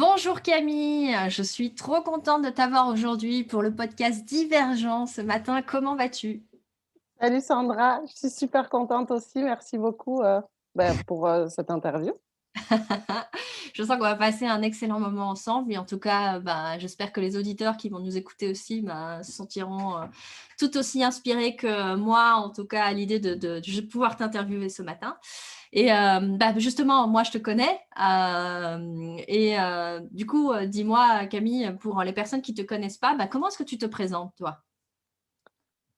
Bonjour Camille, je suis trop contente de t'avoir aujourd'hui pour le podcast Divergent ce matin. Comment vas-tu? Salut Sandra, je suis super contente aussi. Merci beaucoup pour cette interview. Je sens qu'on va passer un excellent moment ensemble et en tout cas, j'espère que les auditeurs qui vont nous écouter aussi se sentiront tout aussi inspirés que moi, en tout cas à l'idée de pouvoir t'interviewer ce matin. Et justement, moi je te connais du coup, dis-moi Camille, pour les personnes qui ne te connaissent pas, comment est-ce que tu te présentes toi?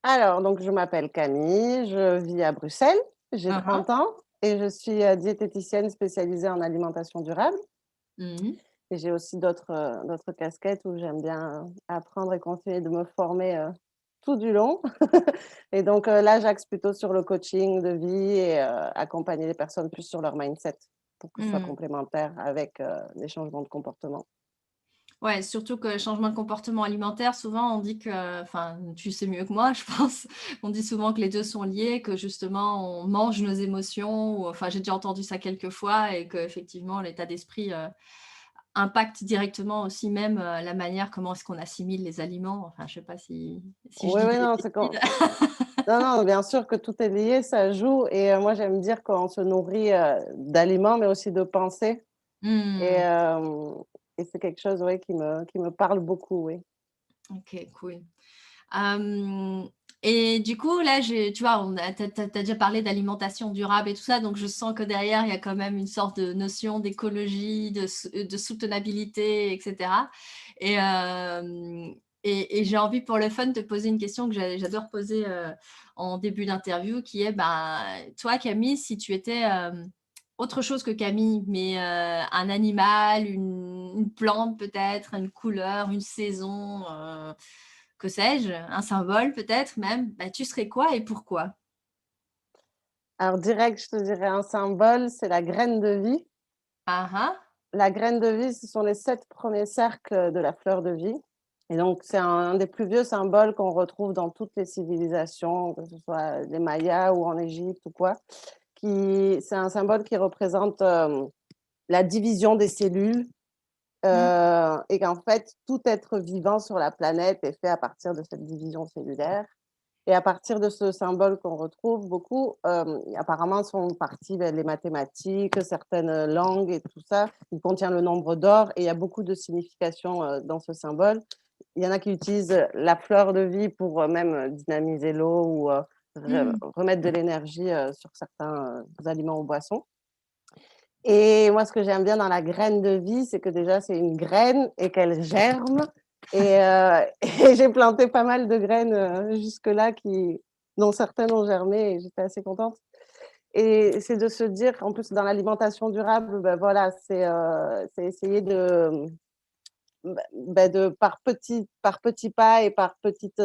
Alors, donc je m'appelle Camille, je vis à Bruxelles, j'ai Uhum. 30 ans et je suis diététicienne spécialisée en alimentation durable. Mhm. Et j'ai aussi d'autres casquettes où j'aime bien apprendre et continuer de me former tout du long. Et donc là, j'axe plutôt sur le coaching de vie et accompagner les personnes plus sur leur mindset pour que ce soit Mhm. complémentaire avec les changements de comportement. Ouais, surtout que le changement de comportement alimentaire, souvent on dit que, enfin, tu sais mieux que moi, je pense, on dit souvent que les 2 sont liés, que justement on mange nos émotions ou enfin, j'ai déjà entendu ça quelques fois et qu'effectivement l'état d'esprit, impacte directement aussi même, la manière comment est-ce qu'on assimile les aliments. Enfin, je sais pas si je Oui, dis oui, des non, c'est quand bêtises. non, non, bien sûr que tout est lié, ça joue et moi j'aime dire qu'on se nourrit, d'aliments, mais aussi de pensées et Mmh. hem et c'est quelque chose, ouais, qui me parle beaucoup, oui. OK, cool. Hem et du coup, là, tu vois, on a tu as déjà parlé d'alimentation durable et tout ça, donc je sens que derrière, il y a quand même une sorte de notion d'écologie, de soutenabilité et cetera et hem et j'ai envie pour le fun de te poser une question que j'adore poser, en début d'interview qui est, toi Camille, si tu étais, autre chose que Camille, mais un animal, une plante peut-être, une couleur, une saison, que sais-je, un symbole peut-être même, tu serais quoi et pourquoi? Alors direct, je te dirais un symbole, c'est la graine de vie. Ah ah. La graine de vie, ce sont les 7 premiers cercles de la fleur de vie et donc c'est un des plus vieux symboles qu'on retrouve dans toutes les civilisations, que ce soit les Mayas ou en Égypte ou quoi, qui c'est un symbole qui représente, la division des cellules. Mmh. Et qu'en fait, tout être vivant sur la planète est fait à partir de cette division cellulaire et à partir de ce symbole qu'on retrouve beaucoup, apparemment sont parties les mathématiques, certaines langues et tout ça. Il contient le nombre d'or et il y a beaucoup de significations, dans ce symbole. Il y en a qui utilisent la fleur de vie pour, même, dynamiser l'eau ou, Mmh. remettre de l'énergie, sur certains, aliments ou boissons. Et moi, ce que j'aime bien dans la graine de vie, c'est que déjà, c'est une graine et qu'elle germe. Et, et j'ai planté pas mal de graines jusque-là, dont certaines ont germé et j'étais assez contente. Et c'est de se dire, en plus, dans l'alimentation durable, ben voilà, c'est essayer de par petits pas et par petites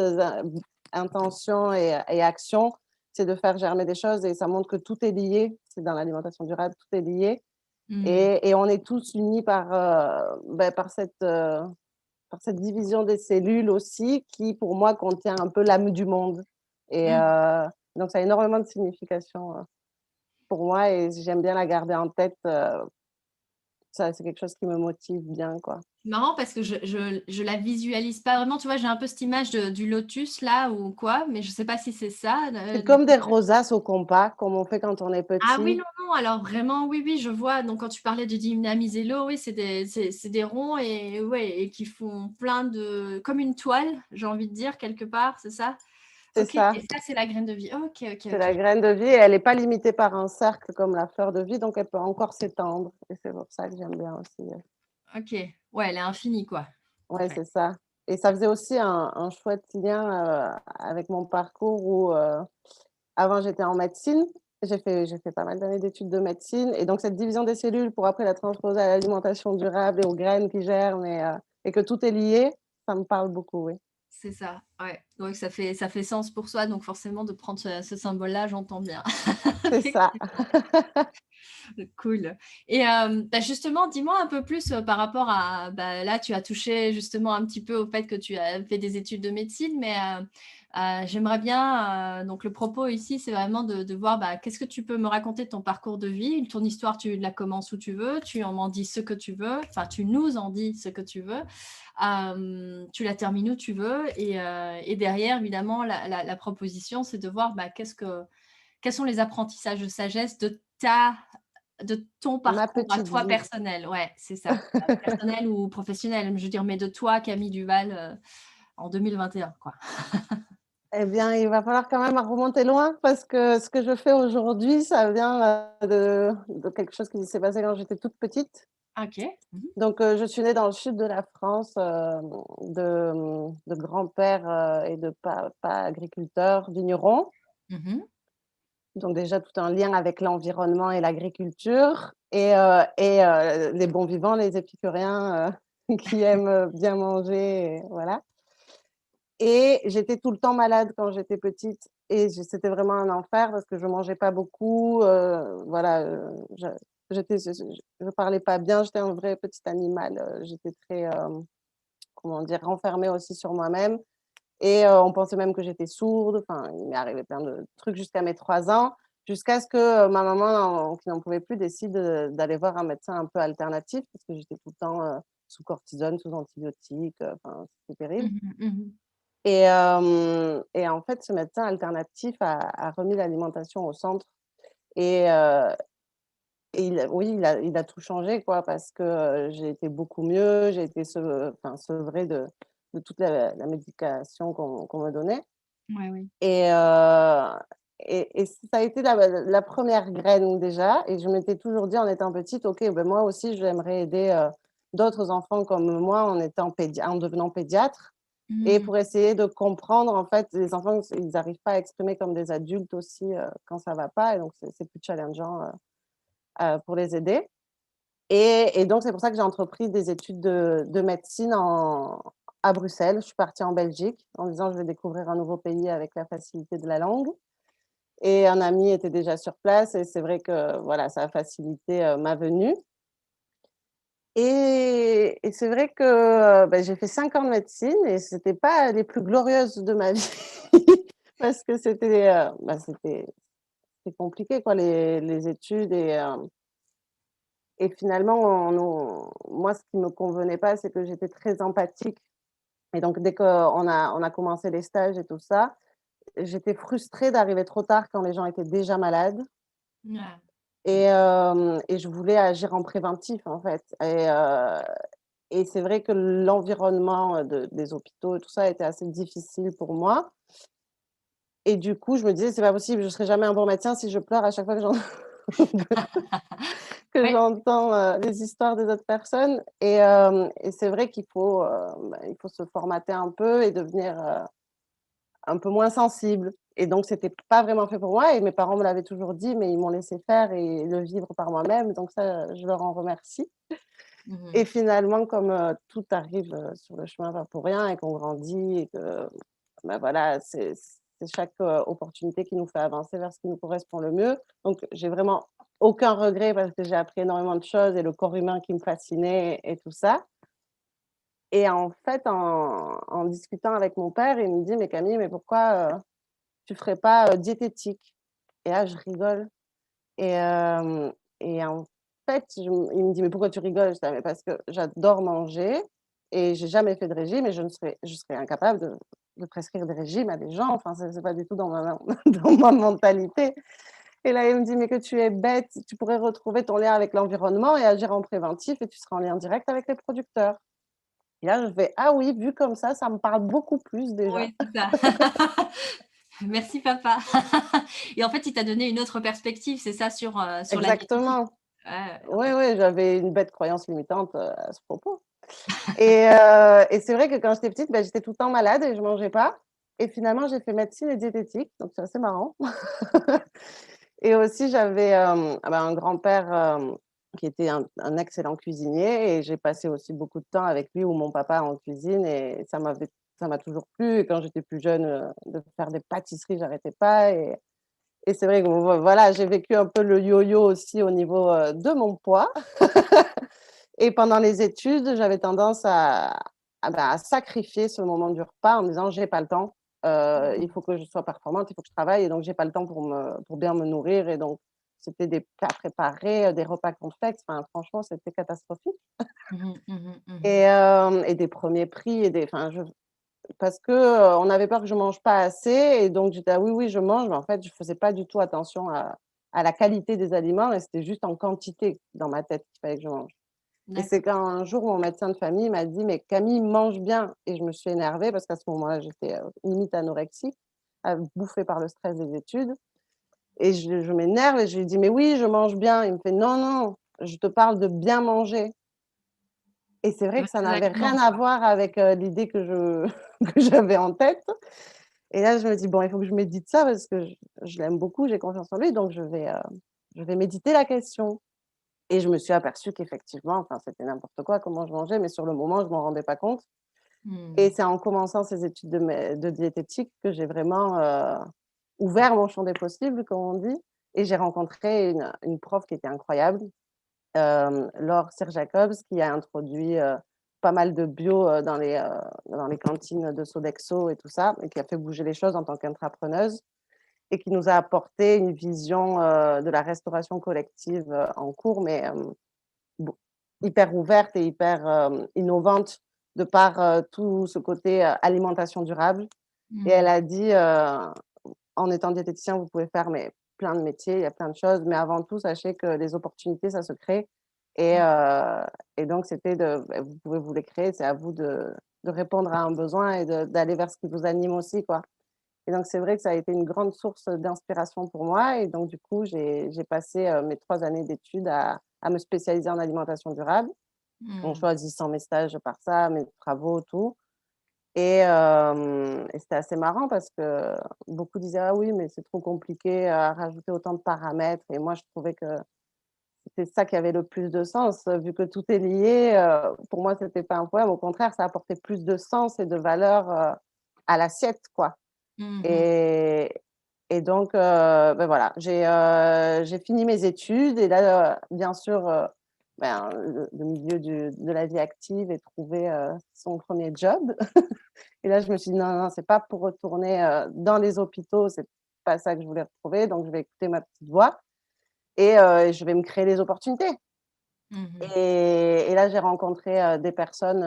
intentions et actions, c'est de faire germer des choses et ça montre que tout est lié. C'est dans l'alimentation durable, tout est lié Mmh. et on est tous unis par cette division des cellules aussi qui, pour moi, contient un peu l'âme du monde et Mmh. donc ça a énormément de signification, pour moi et j'aime bien la garder en tête, ça c'est quelque chose qui me motive bien, quoi. C'est marrant parce que je la visualise pas vraiment, tu vois? J'ai un peu cette image de du lotus là ou quoi, mais je sais pas si c'est ça, C'est du comme coup. des rosaces au compas, comme on fait quand on est Ah oui, petit. non, non, alors vraiment, oui, oui, je vois. Donc quand tu parlais de dynamiser l'eau, oui, c'est des ronds et ouais et qui font plein de comme une toile, j'ai envie de dire quelque part, c'est ça? C'est OK et ça, ça, c'est la graine de vie. OK, OK, c'est la OK. graine de vie et elle est pas limitée par un cercle comme la fleur de vie, donc elle peut encore s'étendre et c'est pour ça que j'aime bien aussi, OK. Ouais, elle est infinie, quoi, en ouais, fait. c'est ça et ça faisait aussi un chouette lien, avec mon parcours où, avant j'étais en médecine. J'ai fait pas mal d'années d'études de médecine et donc cette division des cellules pour après la transposer à l'alimentation durable et aux graines qui germent et que tout est lié, ça me parle beaucoup, oui. C'est ça, ouais. Donc ça fait sens pour soi, donc forcément de prendre ce symbole-là, j'entends bien. C'est ça. Cool et justement, dis-moi un peu plus, par rapport à là, tu as touché justement un petit peu au fait que tu as fait des études de médecine, mais J'aimerais bien, donc le propos ici, c'est vraiment de voir qu'est-ce que tu peux me raconter de ton parcours de vie. Ton histoire, tu la commences où tu veux, tu en dis ce que tu veux, enfin, tu nous en dis ce que tu veux, tu la termines où tu veux. Et derrière, évidemment, la proposition, c'est de voir quels sont les apprentissages de sagesse de ton Ma parcours à petite toi vie. personnel. Ouais, c'est ça. Personnel ou professionnel, je veux dire, mais de toi, Camille Duval, en 2021, quoi. Eh bien, il va falloir quand même remonter loin parce que ce que je fais aujourd'hui, ça vient de quelque chose qui s'est passé quand j'étais toute petite. OK. Mmh. Donc, je suis née dans le sud de la France, de grand-père et de papa agriculteur vigneron. Mmh. Donc déjà tout un lien avec l'environnement et l'agriculture les bons vivants, les épicuriens, qui aiment bien manger et voilà. Et j'étais tout le temps malade quand j'étais petite et c'était vraiment un enfer parce que je mangeais pas beaucoup, voilà, je parlais pas bien, j'étais un vrai petit animal, j'étais très, comment dire? Renfermée aussi sur moi-même et on pensait même que j'étais sourde, enfin, il m'est arrivé plein de trucs jusqu'à mes 3 ans, jusqu'à ce que, ma maman, qui n'en pouvait plus, décide, d'aller voir un médecin un peu alternatif parce que j'étais tout le temps, sous cortisone, sous antibiotiques, enfin, c'était terrible. Mmh mh. Mmh. Et en fait, ce médecin alternatif a remis l'alimentation au centre et heu et il a tout changé quoi parce que, j'ai été beaucoup mieux, j'ai été sevrée de toute la médication qu'on me donnait Ouais, oui. et heu et ça a été la 1re graine déjà et je m'étais toujours dit en étant petite: «OK, ben moi aussi j'aimerais aider, d'autres enfants comme moi en devenant pédiatre». Et Mmh. pour essayer de comprendre, en fait, les enfants, ils n'arrivent pas à exprimer comme des adultes aussi, quand ça va pas et donc c'est plus challengeant, pour les aider et donc c'est pour ça que j'ai entrepris des études de médecine à Bruxelles. Je suis partie en Belgique en disant: «Je vais découvrir un nouveau pays avec la facilité de la langue» et un ami était déjà sur place et c'est vrai que, voilà, ça a facilité, ma venue et c'est vrai que, j'ai fait 5 ans de médecine et c'était pas les plus glorieuses de ma vie parce que c'était compliqué quoi les études et finalement moi ce qui me convenait pas, c'est que j'étais très empathique et donc dès qu'on a commencé les stages et tout ça, j'étais frustrée d'arriver trop tard quand les gens étaient déjà malades Ouais. et je voulais agir en préventif en fait et c'est vrai que l'environnement, des hôpitaux et tout ça était assez difficile pour moi et du coup, je me disais: «C'est pas possible, je serai jamais un bon médecin si je pleure à chaque fois que Ouais. j'entends, les histoires des autres personnes» et c'est vrai il faut se formater un peu et devenir, un peu moins sensible et donc c'était pas vraiment fait pour moi et mes parents me l'avaient toujours dit, mais ils m'ont laissé faire et le vivre par moi-même, donc ça, je leur en remercie. Mmh. Et finalement, comme, tout arrive, sur le chemin pas pour rien et qu'on grandit et que, voilà, c'est chaque, opportunité qui nous fait avancer vers ce qui nous correspond le mieux. Donc j'ai vraiment aucun regret parce que j'ai appris énormément de choses et le corps humain qui me fascinait et tout ça. Et en fait, en discutant avec mon père, il me dit: «Mais Camille, mais pourquoi, tu ferais pas, diététique?» Et là, je rigole et hem et en fait, il me dit: «Mais pourquoi tu rigoles?» Je dis: «Ah mais parce que j'adore manger et j'ai jamais fait de régime et je serais incapable de prescrire des régimes à des gens, enfin, c'est pas du tout dans ma dans ma mentalité» et là, il me dit: «Mais que tu es bête, tu pourrais retrouver ton lien avec l'environnement et agir en préventif et tu seras en lien direct avec les producteurs». Et là, je fais: «Ah oui, vu comme ça me parle beaucoup plus déjà». Oui, c'est ça. Merci papa. Et en fait, il t'a donné une autre perspective, c'est ça, sur la diététique? Exactement. Ouais, en Oui, fait. oui, j'avais une bête croyance limitante, à ce propos. Et c'est vrai que quand j'étais petite, j'étais tout le temps malade et je mangeais pas et finalement j'ai fait médecine et diététique, donc c'est assez marrant et aussi j'avais, un grand-père, qui était un excellent cuisinier et j'ai passé aussi beaucoup de temps avec lui ou mon papa en cuisine et ça m'a toujours plu et quand j'étais plus jeune, de faire des pâtisseries, j'arrêtais pas et c'est vrai que voilà, j'ai vécu un peu le yo-yo aussi au niveau, de mon poids et pendant les études, j'avais tendance à sacrifier ce moment du repas en me disant: «J'ai pas le temps». il faut que je sois performante, il faut que je travaille et donc j'ai pas le temps pour bien me nourrir et donc c'était des plats préparés, des repas complexes, enfin franchement, c'était catastrophique Mmh mh. Mmh et mh. des premiers prix et des enfin je parce que, on avait peur que je mange pas assez et donc j'étais: «Ah oui, oui, je mange», mais en fait, je faisais pas du tout attention à la qualité des aliments et c'était juste en quantité dans ma tête qu'il fallait que je mange. Et c'est D'accord. quand un jour mon médecin de famille m'a dit: «Mais Camille, mange bien» et je me suis énervée parce qu'à ce moment-là, j'étais, limite anorexique, bouffée par le stress des études et je m'énerve et je lui dis: «Mais oui, je mange bien». Il me fait: «Non, non, je te parle de bien manger» et c'est vrai Ouais, que ça n'avait exactement, rien à quoi. voir avec, l'idée que je que j'avais en tête et là, je me dis: «Bon, il faut que je médite ça parce que je l'aime beaucoup, j'ai confiance en lui, donc je vais méditer la question». Et je me suis aperçue qu'effectivement, enfin, c'était n'importe quoi comment je mangeais, mais sur le moment, je m'en rendais pas compte. Et Mmh. c'est en commençant ces études de diététique que j'ai vraiment, ouvert mon champ des possibles, comme on dit et j'ai rencontré une prof qui était incroyable, Laure Cyr-Jacobs, qui a introduit, pas mal de bio, dans les cantines de Sodexo et tout ça et qui a fait bouger les choses en tant qu'intrapreneuse et qui nous a apporté une vision, de la restauration collective, en cours, mais, Bon, hyper ouverte et hyper, innovante de par, tout ce côté, alimentation durable et elle Mmh. a dit, «En étant diététicien, vous pouvez faire mais plein de métiers, il y a plein de choses, mais avant tout, sachez que les opportunités, ça se crée et Mmh. heu et donc c'était vous pouvez vous les créer, c'est à vous de répondre à un besoin et d'aller vers ce qui vous anime aussi, quoi». Et donc c'est vrai que ça a été une grande source d'inspiration pour moi et donc du coup, j'ai passé, mes 3 années d'études à me spécialiser en alimentation durable, en Mmh. choisissant mes stages par ça, mes travaux, tout et c'était assez marrant parce que beaucoup disaient: «Ah oui, mais c'est trop compliqué à rajouter autant de paramètres» et moi je trouvais que c'était ça qui avait le plus de sens, vu que tout est lié, pour moi c'était pas un problème, au contraire, ça apportait plus de sens et de valeur, à l'assiette, quoi. Mmh mh. Et et donc voilà, j'ai fini mes études et là, bien sûr, le milieu de la vie active et trouver, son premier job et là, je me suis dit: «Non, non, c'est pas pour retourner, dans les hôpitaux, c'est pas ça que je voulais retrouver, donc je vais écouter ma petite voix et je vais me créer des opportunités». Mmh. Et là, j'ai rencontré, des personnes,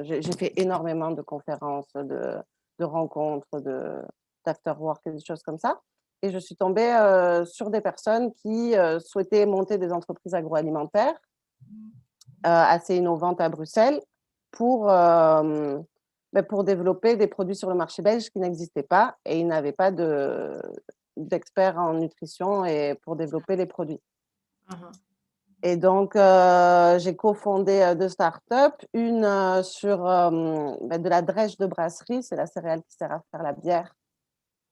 j'ai fait énormément de conférences, de rencontres, d'after work et des choses comme ça et je suis tombée, sur des personnes qui, souhaitaient monter des entreprises agroalimentaires, assez innovantes à Bruxelles pour, pour développer des produits sur le marché belge qui n'existaient pas et ils n'avaient pas d'experts en nutrition et pour développer les produits. Mmh mh. Et donc, j'ai cofondé, 2 startups, une, sur, de la drèche de brasserie, c'est la céréale qui sert à faire la bière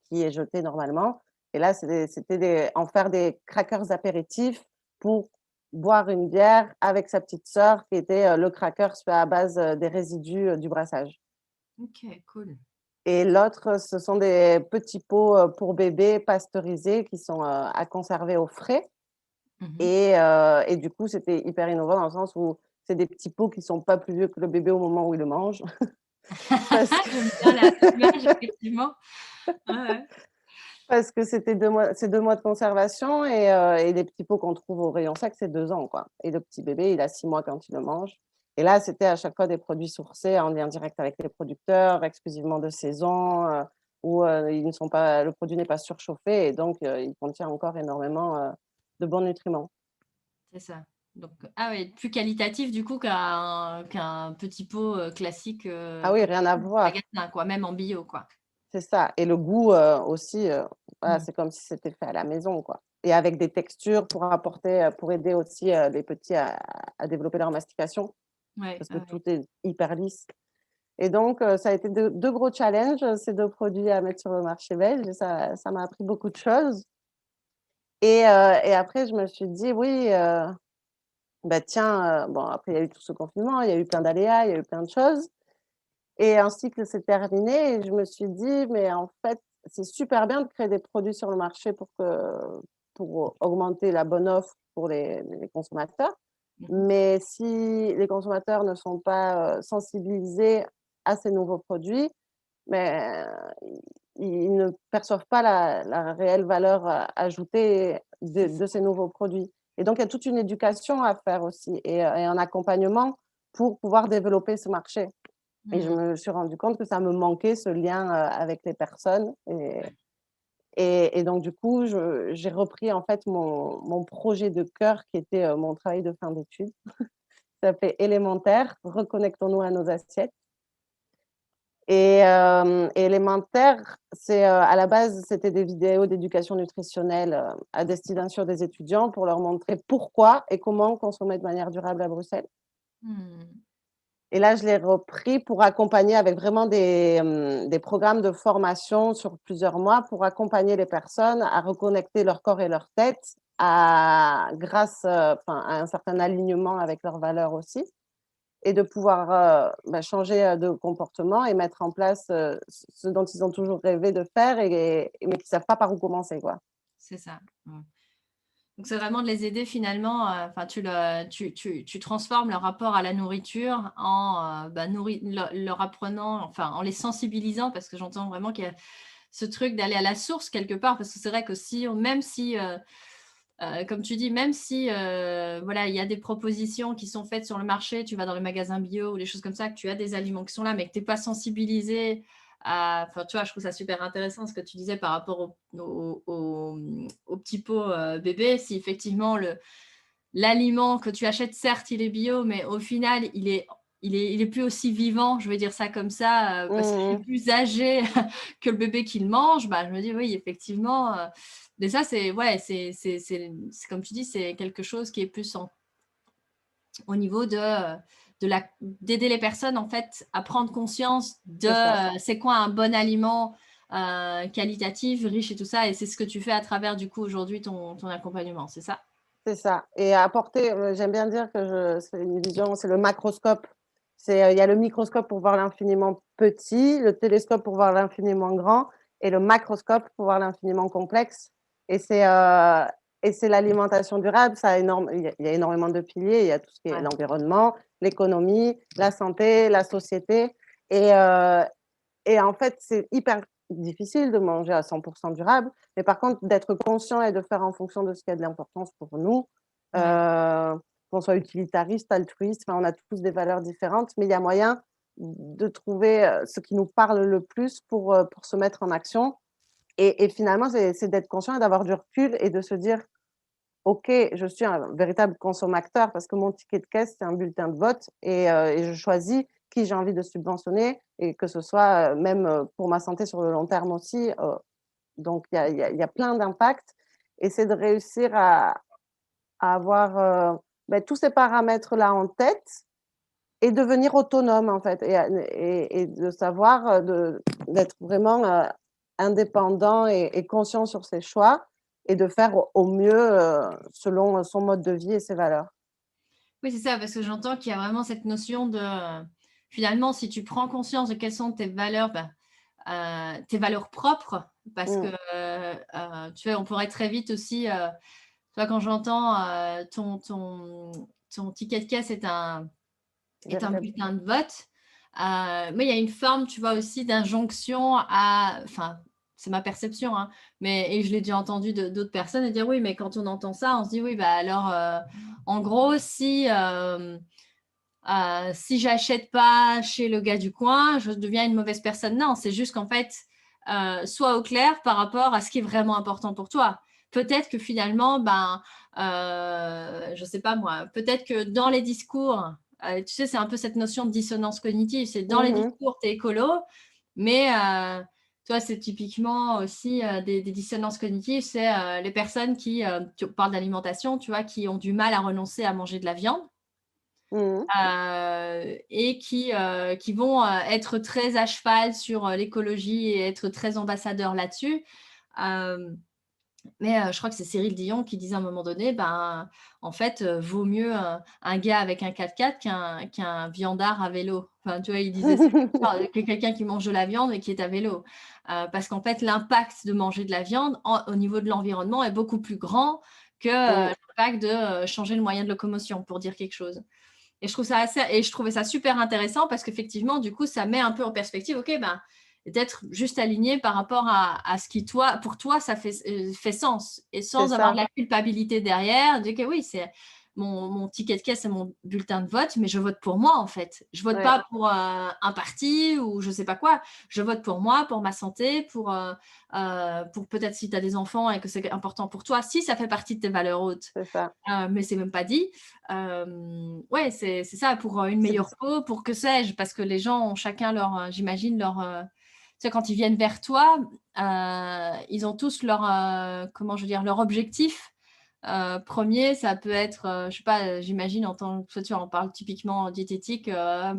qui est jetée normalement et là, c'était en faire des crackers apéritifs pour boire une bière avec sa petite sœur qui était, le crackers fait à base, des résidus, du brassage OK, cool. et l'autre, ce sont des petits pots, pour bébés pasteurisés qui sont, à conserver au frais Mmh mh. et du coup, c'était hyper innovant dans le sens où c'est des petits pots qui sont pas plus vieux que le bébé au moment où il le mange parce que J'aime bien la l'image effectivement. Ouais, ouais. parce que c'est 2 mois de conservation et les petits pots qu'on trouve au rayon sec, c'est 2 ans, quoi et le petit bébé, il a 6 mois quand il le mange et là, c'était à chaque fois des produits sourcés en lien direct avec les producteurs, exclusivement de saison, où, ils ne sont pas le produit n'est pas surchauffé et donc il contient encore énormément, de bons nutriments. C'est ça. Donc ah ouais, plus qualitatif du coup qu'un petit pot, classique, Ah oui, qu'on rien à trouve au voir. magasin quoi, même en bio quoi. C'est ça et le goût, aussi, voilà, Mmh. c'est comme si c'était fait à la maison, quoi et avec des textures pour apporter, pour aider aussi, les petits à développer leur mastication Ouais, parce que ouais, ouais. tout est hyper lisse et donc ça a été 2 gros challenges, ces 2 produits à mettre sur le marché belge et ça m'a appris beaucoup de choses et après je me suis dit: «Oui, bah, tiens», bon après il y a eu tout ce confinement, il y a eu plein d'aléas, il y a eu plein de choses et un cycle s'est terminé et je me suis dit: «Mais en fait, c'est super bien de créer des produits sur le marché pour augmenter la bonne offre pour les consommateurs. Mmh mh. Mais si les consommateurs ne sont pas, sensibilisés à ces nouveaux produits, mais ils ne perçoivent pas la réelle valeur ajoutée C'est ça. de ces nouveaux produits. Et donc, il y a toute une éducation à faire aussi et un accompagnement pour pouvoir développer ce marché. Et je Mmh. me suis rendu compte que ça me manquait ce lien avec les personnes. Et donc, du coup, j'ai repris en fait mon projet de cœur qui était mon travail de fin d'études. Ça fait élémentaire, reconnectons-nous à nos assiettes. Et élémentaire, c'est, à la base, c'était des vidéos d'éducation nutritionnelle, à destination des étudiants pour leur montrer pourquoi et comment consommer de manière durable à Bruxelles. Mmh. Et là, je l'ai repris pour accompagner avec vraiment des programmes de formation sur plusieurs mois pour accompagner les personnes à reconnecter leur corps et leur tête grâce, enfin, à un certain alignement avec leurs valeurs aussi. Et de pouvoir, changer, de comportement et mettre en place, ce dont ils ont toujours rêvé de faire mais qui ne savent pas par où commencer, quoi. C'est ça. Mmh. Donc c'est vraiment de les aider finalement, enfin tu transformes leur rapport à la nourriture en, leur apprenant, enfin en les sensibilisant parce que j'entends vraiment qu'il y a ce truc d'aller à la source quelque part parce que c'est vrai que si même si, comme tu dis, même si, voilà, il y a des propositions qui sont faites sur le marché, tu vas dans les magasins bio ou des choses comme ça, que tu as des aliments qui sont là, mais que tu es pas sensibilisé à enfin, tu vois, je trouve ça super intéressant ce que tu disais par rapport au petits pots, bébés. Si effectivement l'aliment que tu achètes, certes, il est bio, mais au final, il est plus aussi vivant, je vais dire ça comme ça, parce qu'il est Mmh. plus âgé que le bébé qui le mange, bah, je me dis: «Oui, effectivement», mais ça, c'est ouais, c'est comme tu dis, c'est quelque chose qui est plus au niveau d'aider les personnes, en fait, à prendre conscience de, C'est ça, c'est quoi un bon aliment, qualitatif, riche et tout ça et c'est ce que tu fais à travers, du coup, aujourd'hui, ton accompagnement, c'est ça? c'est ça et apporter, j'aime bien dire que c'est une vision, c'est le macroscope. Il y a le microscope pour voir l'infiniment petit, le télescope pour voir l'infiniment grand et le macroscope pour voir l'infiniment complexe et c'est l'alimentation durable, ça a énorme il y a énormément de piliers, il y a tout ce qui est Ouais. l'environnement, l'économie, la santé, la société et heu et en fait, c'est hyper difficile de manger à 100 durable, mais par contre, d'être conscient et de faire en fonction de ce qui a de l'importance pour nous, Ouais. qu'on soit utilitariste, altruiste, enfin, on a tous des valeurs différentes, mais il y a moyen de trouver, ce qui nous parle le plus pour se mettre en action et finalement, c'est d'être conscient et d'avoir du recul et de se dire: «OK, je suis un véritable consommateur parce que mon ticket de caisse, c'est un bulletin de vote et je choisis qui j'ai envie de subventionner et que ce soit, même, pour ma santé sur le long terme aussi, donc il y a plein d'impacts et c'est de réussir à avoir, tous ces paramètres-là en tête et devenir autonome, en fait et de savoir, d'être vraiment, indépendant et conscient sur ses choix et de faire au mieux, selon, son mode de vie et ses valeurs. Oui, c'est ça, parce que j'entends qu'il y a vraiment cette notion de, finalement, si tu prends conscience de quelles sont tes valeurs, bah, tes valeurs propres, parce que, Mmh. tu vois, on pourrait très vite aussi, tu vois, quand j'entends, ton ticket de caisse est un Véritable bulletin de vote. Mais il y a une forme, tu vois, aussi d'injonction à enfin, c'est ma perception, hein, mais et je l'ai déjà entendu de d'autres personnes et dire: «Oui, mais quand on entend ça, on se dit: "Oui, bah, alors, en gros, si j'achète pas chez le gars du coin, je deviens une mauvaise personne". Non, c'est juste qu'en fait, sois au clair par rapport à ce qui est vraiment important pour toi. Peut-être que finalement, ben, je sais pas moi, peut-être que dans les discours, tu sais, c'est un peu cette notion de dissonance cognitive, c'est dans les mmh mh. discours, tu es écolo, mais tu vois, c'est typiquement aussi, des dissonances cognitives, c'est, les personnes qui, tu parles d'alimentation, tu vois, qui ont du mal à renoncer à manger de la viande. Mmh. Et qui vont, être très à cheval sur, l'écologie et être très ambassadeurs là-dessus. Hem, mais je crois que c'est Cyril Dion qui disait à un moment donné, ben, en fait, vaut mieux, un gars avec un 4x4 qu'un viandard à vélo. Enfin, tu vois, il disait ça comme ça, que quelqu'un qui mange de la viande et qui est à vélo. Parce qu'en fait, l'impact de manger de la viande au niveau de l'environnement est beaucoup plus grand que, Mmh. l'impact de, changer le moyen de locomotion, pour dire quelque chose. Et je trouvais ça super intéressant parce qu'effectivement, du coup, ça met un peu en perspective, OK, ben, et d'être juste aligné par rapport à ce qui, toi, pour toi, ça fait sens. Et C'est sans avoir de ça, la culpabilité derrière, de dire que oui, c'est mon ticket de caisse, c'est mon bulletin de vote, mais je vote pour moi, en fait. Je vote ouais, pas pour un parti ou je sais pas quoi. Je vote pour moi, pour ma santé, pour peut-être si tu as des enfants et que c'est important pour toi, si ça fait partie de tes valeurs hautes. c'est ça. Mais c'est même pas dit. Ouais, c'est ça, pour une C'est meilleure peau, pour que sais-je, parce que les gens ont chacun leur, j'imagine, leur. Tu sais, quand ils viennent vers toi, ils ont tous leur, comment je veux dire, leur objectif. Premier, ça peut être, je sais pas, j'imagine, en tant que tu vois, on parle typiquement en diététique,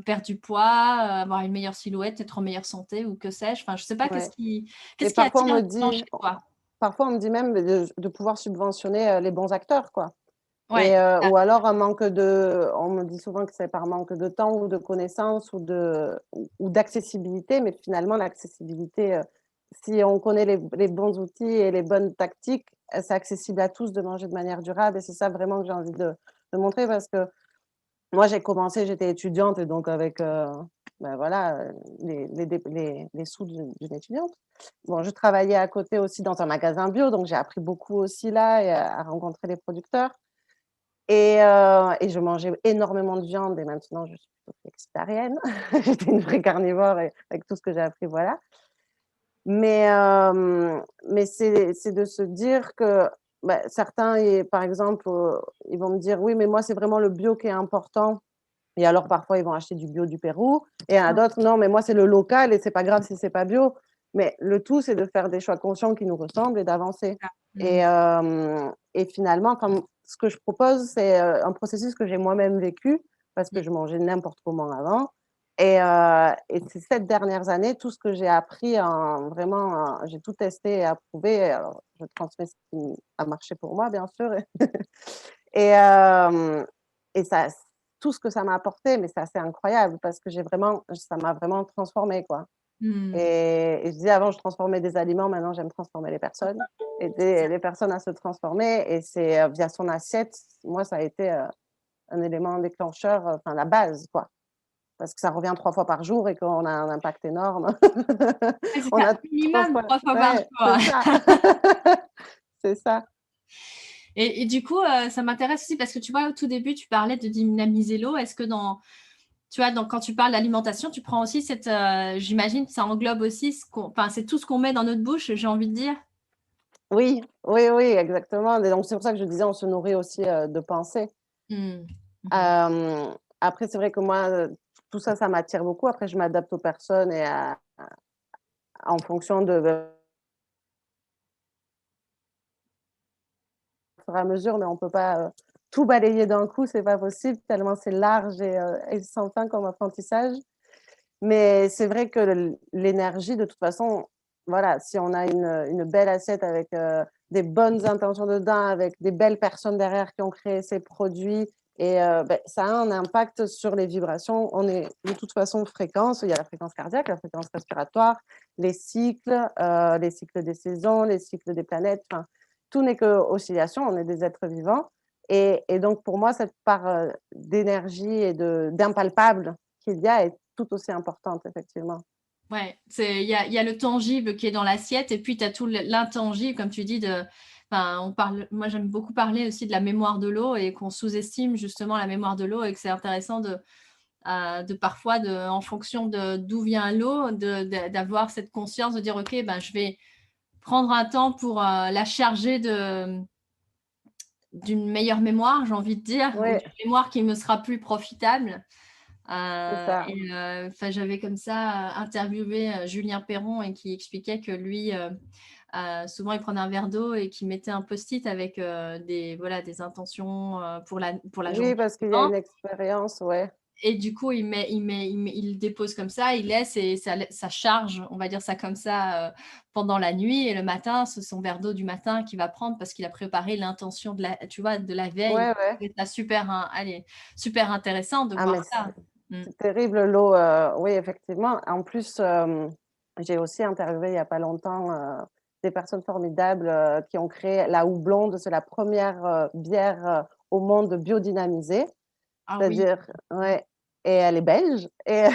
perdre du poids, avoir une meilleure silhouette, être en meilleure santé ou que sais-je. Enfin, je sais pas ouais. Et qu'est-ce qui attire les gens chez toi. parfois on me dit même de pouvoir subventionner les bons acteurs, quoi. Ouais, Ou alors on me dit souvent que c'est par manque de temps ou de connaissances ou d'accessibilité, mais finalement l'accessibilité, si on connaît les bons outils et les bonnes tactiques, c'est accessible à tous de manger de manière durable et c'est ça vraiment que j'ai envie de montrer parce que moi j'ai commencé, j'étais étudiante et donc avec ben voilà, les sous d'une étudiante. Bon, je travaillais à côté aussi dans un magasin bio, donc j'ai appris beaucoup aussi là et à rencontrer les producteurs. Et je mangeais énormément de viande et maintenant je suis plutôt flexitarienne. J'étais une vraie carnivore et avec tout ce que j'ai appris, voilà. Mais c'est de se dire que, bah, certains et par exemple, ils vont me dire: «Oui, mais moi, c'est vraiment le bio qui est important» et alors parfois ils vont acheter du bio du Pérou et il y en a ouais, d'autres: «Non, mais moi, c'est le local et c'est pas grave si c'est pas bio». Mais le tout, c'est de faire des choix conscients qui nous ressemblent et d'avancer mmh. et finalement, comme ce que je propose, c'est, un processus que j'ai moi-même vécu parce que Mmh. je mangeais n'importe comment avant et ces 7 dernières années, tout ce que j'ai appris en vraiment, j'ai tout testé et approuvé. Alors je transmets ce qui a marché pour moi, bien sûr et ça tout ce que ça m'a apporté, mais c'est assez incroyable parce que ça m'a vraiment transformée, quoi. Mmh. Et je disais avant, je transformais des aliments, maintenant j'aime transformer les personnes, C'est aider ça. les personnes à se transformer et c'est, via son assiette, moi ça a été, un élément déclencheur, enfin la base quoi. Parce que ça revient 3 fois par jour et qu'on a un impact énorme. Ouais, c'est On ça, a 3 minimum fois 3 fois par ouais, jour. c'est ça. C'est ça. Et du coup, ça m'intéresse aussi parce que tu vois, au tout début, tu parlais de dynamiser l'eau. Est-ce que tu vois, quand tu parles d'alimentation, tu prends aussi j'imagine, ça englobe aussi enfin, c'est tout ce qu'on met dans notre bouche, j'ai envie de dire? Oui, oui, oui, exactement et donc c'est pour ça que je disais, on se nourrit aussi, de pensées. Mmh. Mmh. Après c'est vrai que moi, tout ça, ça m'attire beaucoup. Après je m'adapte aux personnes et en fonction de au fur et à mesure, mais on peut pas, tout balayer d'un coup, c'est pas possible tellement c'est large et sans fin comme apprentissage. Mais c'est vrai que l'énergie de toute façon, voilà, si on a une belle assiette avec, des bonnes intentions dedans, avec des belles personnes derrière qui ont créé ces produits beh, ça a un impact sur les vibrations. On est de toute façon fréquence, il y a la fréquence cardiaque, la fréquence respiratoire, les cycles des saisons, les cycles des planètes, enfin, tout n'est qu'oscillation, on est des êtres vivants et donc pour moi cette part, d'énergie et d'impalpable qu'il y a est tout aussi importante, effectivement. Ouais, il y a le tangible qui est dans l'assiette et puis tu as tout l'intangible, comme tu dis, enfin, moi j'aime beaucoup parler aussi de la mémoire de l'eau et qu'on sous-estime justement la mémoire de l'eau et que c'est intéressant de parfois, en fonction de d'où vient l'eau, d'avoir cette conscience de dire, OK, ben, je vais prendre un temps pour la charger d'une meilleure mémoire, j'ai envie de dire, ou Ouais, d'une mémoire qui me sera plus profitable. c'est ça. Enfin, j'avais comme ça interviewé Julien Perron et qui expliquait que lui, souvent, il prenait un verre d'eau et qu'il mettait un post-it avec voilà, des intentions pour la journée Oui, parce qu'il y a suivante. une expérience, ouais, Et du coup, il le dépose comme ça, il laisse et ça charge, on va dire ça comme ça, pendant la nuit. Et le matin, c'est son verre d'eau du matin qu'il va prendre parce qu'il a préparé l'intention tu vois, de la veille. ouais, ouais. C'est ça super, allez, super intéressant de Ah voir mais ça. Mm. c'est terrible l'eau, oui, effectivement. En plus, j'ai aussi interviewé il y a pas longtemps, des personnes formidables, qui ont créé la houblonde. C'est la première bière, au monde biodynamisée. Ah oui. C'est-à-dire ouais et elle est belge et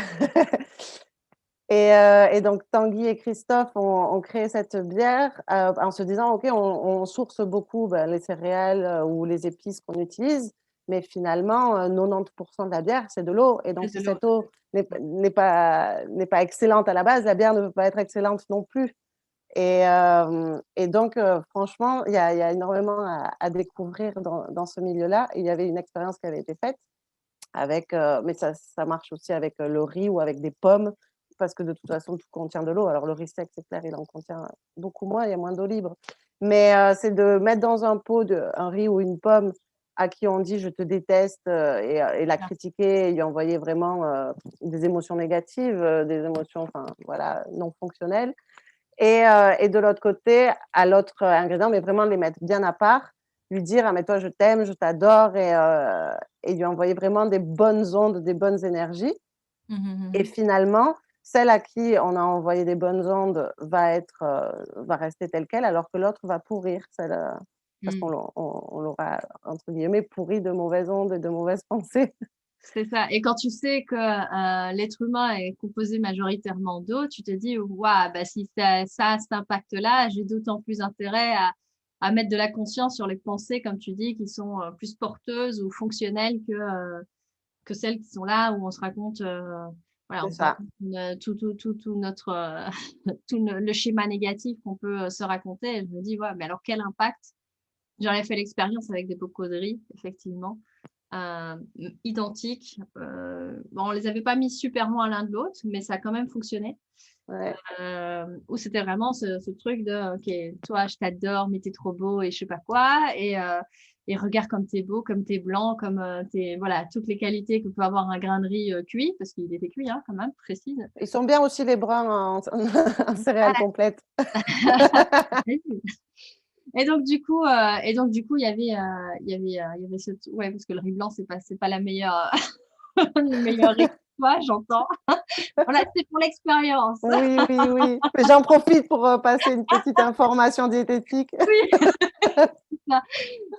Et donc Tanguy et Christophe ont créé cette bière en se disant, OK, on source beaucoup les céréales ou les épices qu'on utilise, mais finalement, 90% de la bière, c'est de l'eau. Et donc, C'est si de l'eau. cette eau n'est pas excellente à la base, la bière ne peut pas être excellente non plus. Et donc, franchement, il y a énormément à découvrir dans ce milieu-là. Et il y avait une expérience qui avait été faite avec, mais ça marche aussi avec le riz ou avec des pommes, parce que de toute façon, tout contient de l'eau. Alors, le riz sec, c'est clair, il en contient beaucoup moins, il y a moins d'eau libre. Mais c'est de mettre dans un pot un riz ou une pomme à qui on dit je te déteste et la critiquer et lui envoyer vraiment des émotions négatives, des émotions voilà, non fonctionnelles. Et de l'autre côté, à l'autre ingrédient, mais vraiment les mettre bien à part, lui dire ah mais toi je t'aime, je t'adore et lui envoyer vraiment des bonnes ondes, des bonnes énergies. Et finalement, celle à qui on a envoyé des bonnes ondes va rester telle quelle, alors que l'autre va pourrir, parce qu'on l'aura entre guillemets pourri de mauvaises ondes et de mauvaises pensées. C'est ça. Et quand tu sais que l'être humain est composé majoritairement d'eau, tu te dis, waouh, bah, si ça a cet impact-là, j'ai d'autant plus intérêt à mettre de la conscience sur les pensées, comme tu dis, qui sont plus porteuses ou fonctionnelles que celles qui sont là où on se raconte, voilà, C'est on se ça. raconte tout notre, le schéma négatif qu'on peut se raconter. Et je me dis, ouais, mais alors quel impact? J'en ai fait l'expérience avec des bocaux de riz, effectivement, identiques. Bon, on les avait pas mis super loin l'un de l'autre, mais ça a quand même fonctionné. Ouais. Où c'était vraiment ce truc de, OK, toi, je t'adore, mais t'es trop beau et je sais pas quoi. Et regarde comme t'es beau, comme t'es blanc, comme t'es, voilà, toutes les qualités que peut avoir un grain de riz cuit, parce qu'il était cuit, hein, quand même, précise. Ils sont bien aussi les bruns en céréales Ah, complètes. il y avait, il y avait ce, ouais, parce que le riz blanc, c'est pas la meilleure, le meilleur riz. Toi, j'entends. Voilà, c'est pour l'expérience. Oui, oui, oui. Mais j'en profite pour passer une petite information diététique. Oui, ça,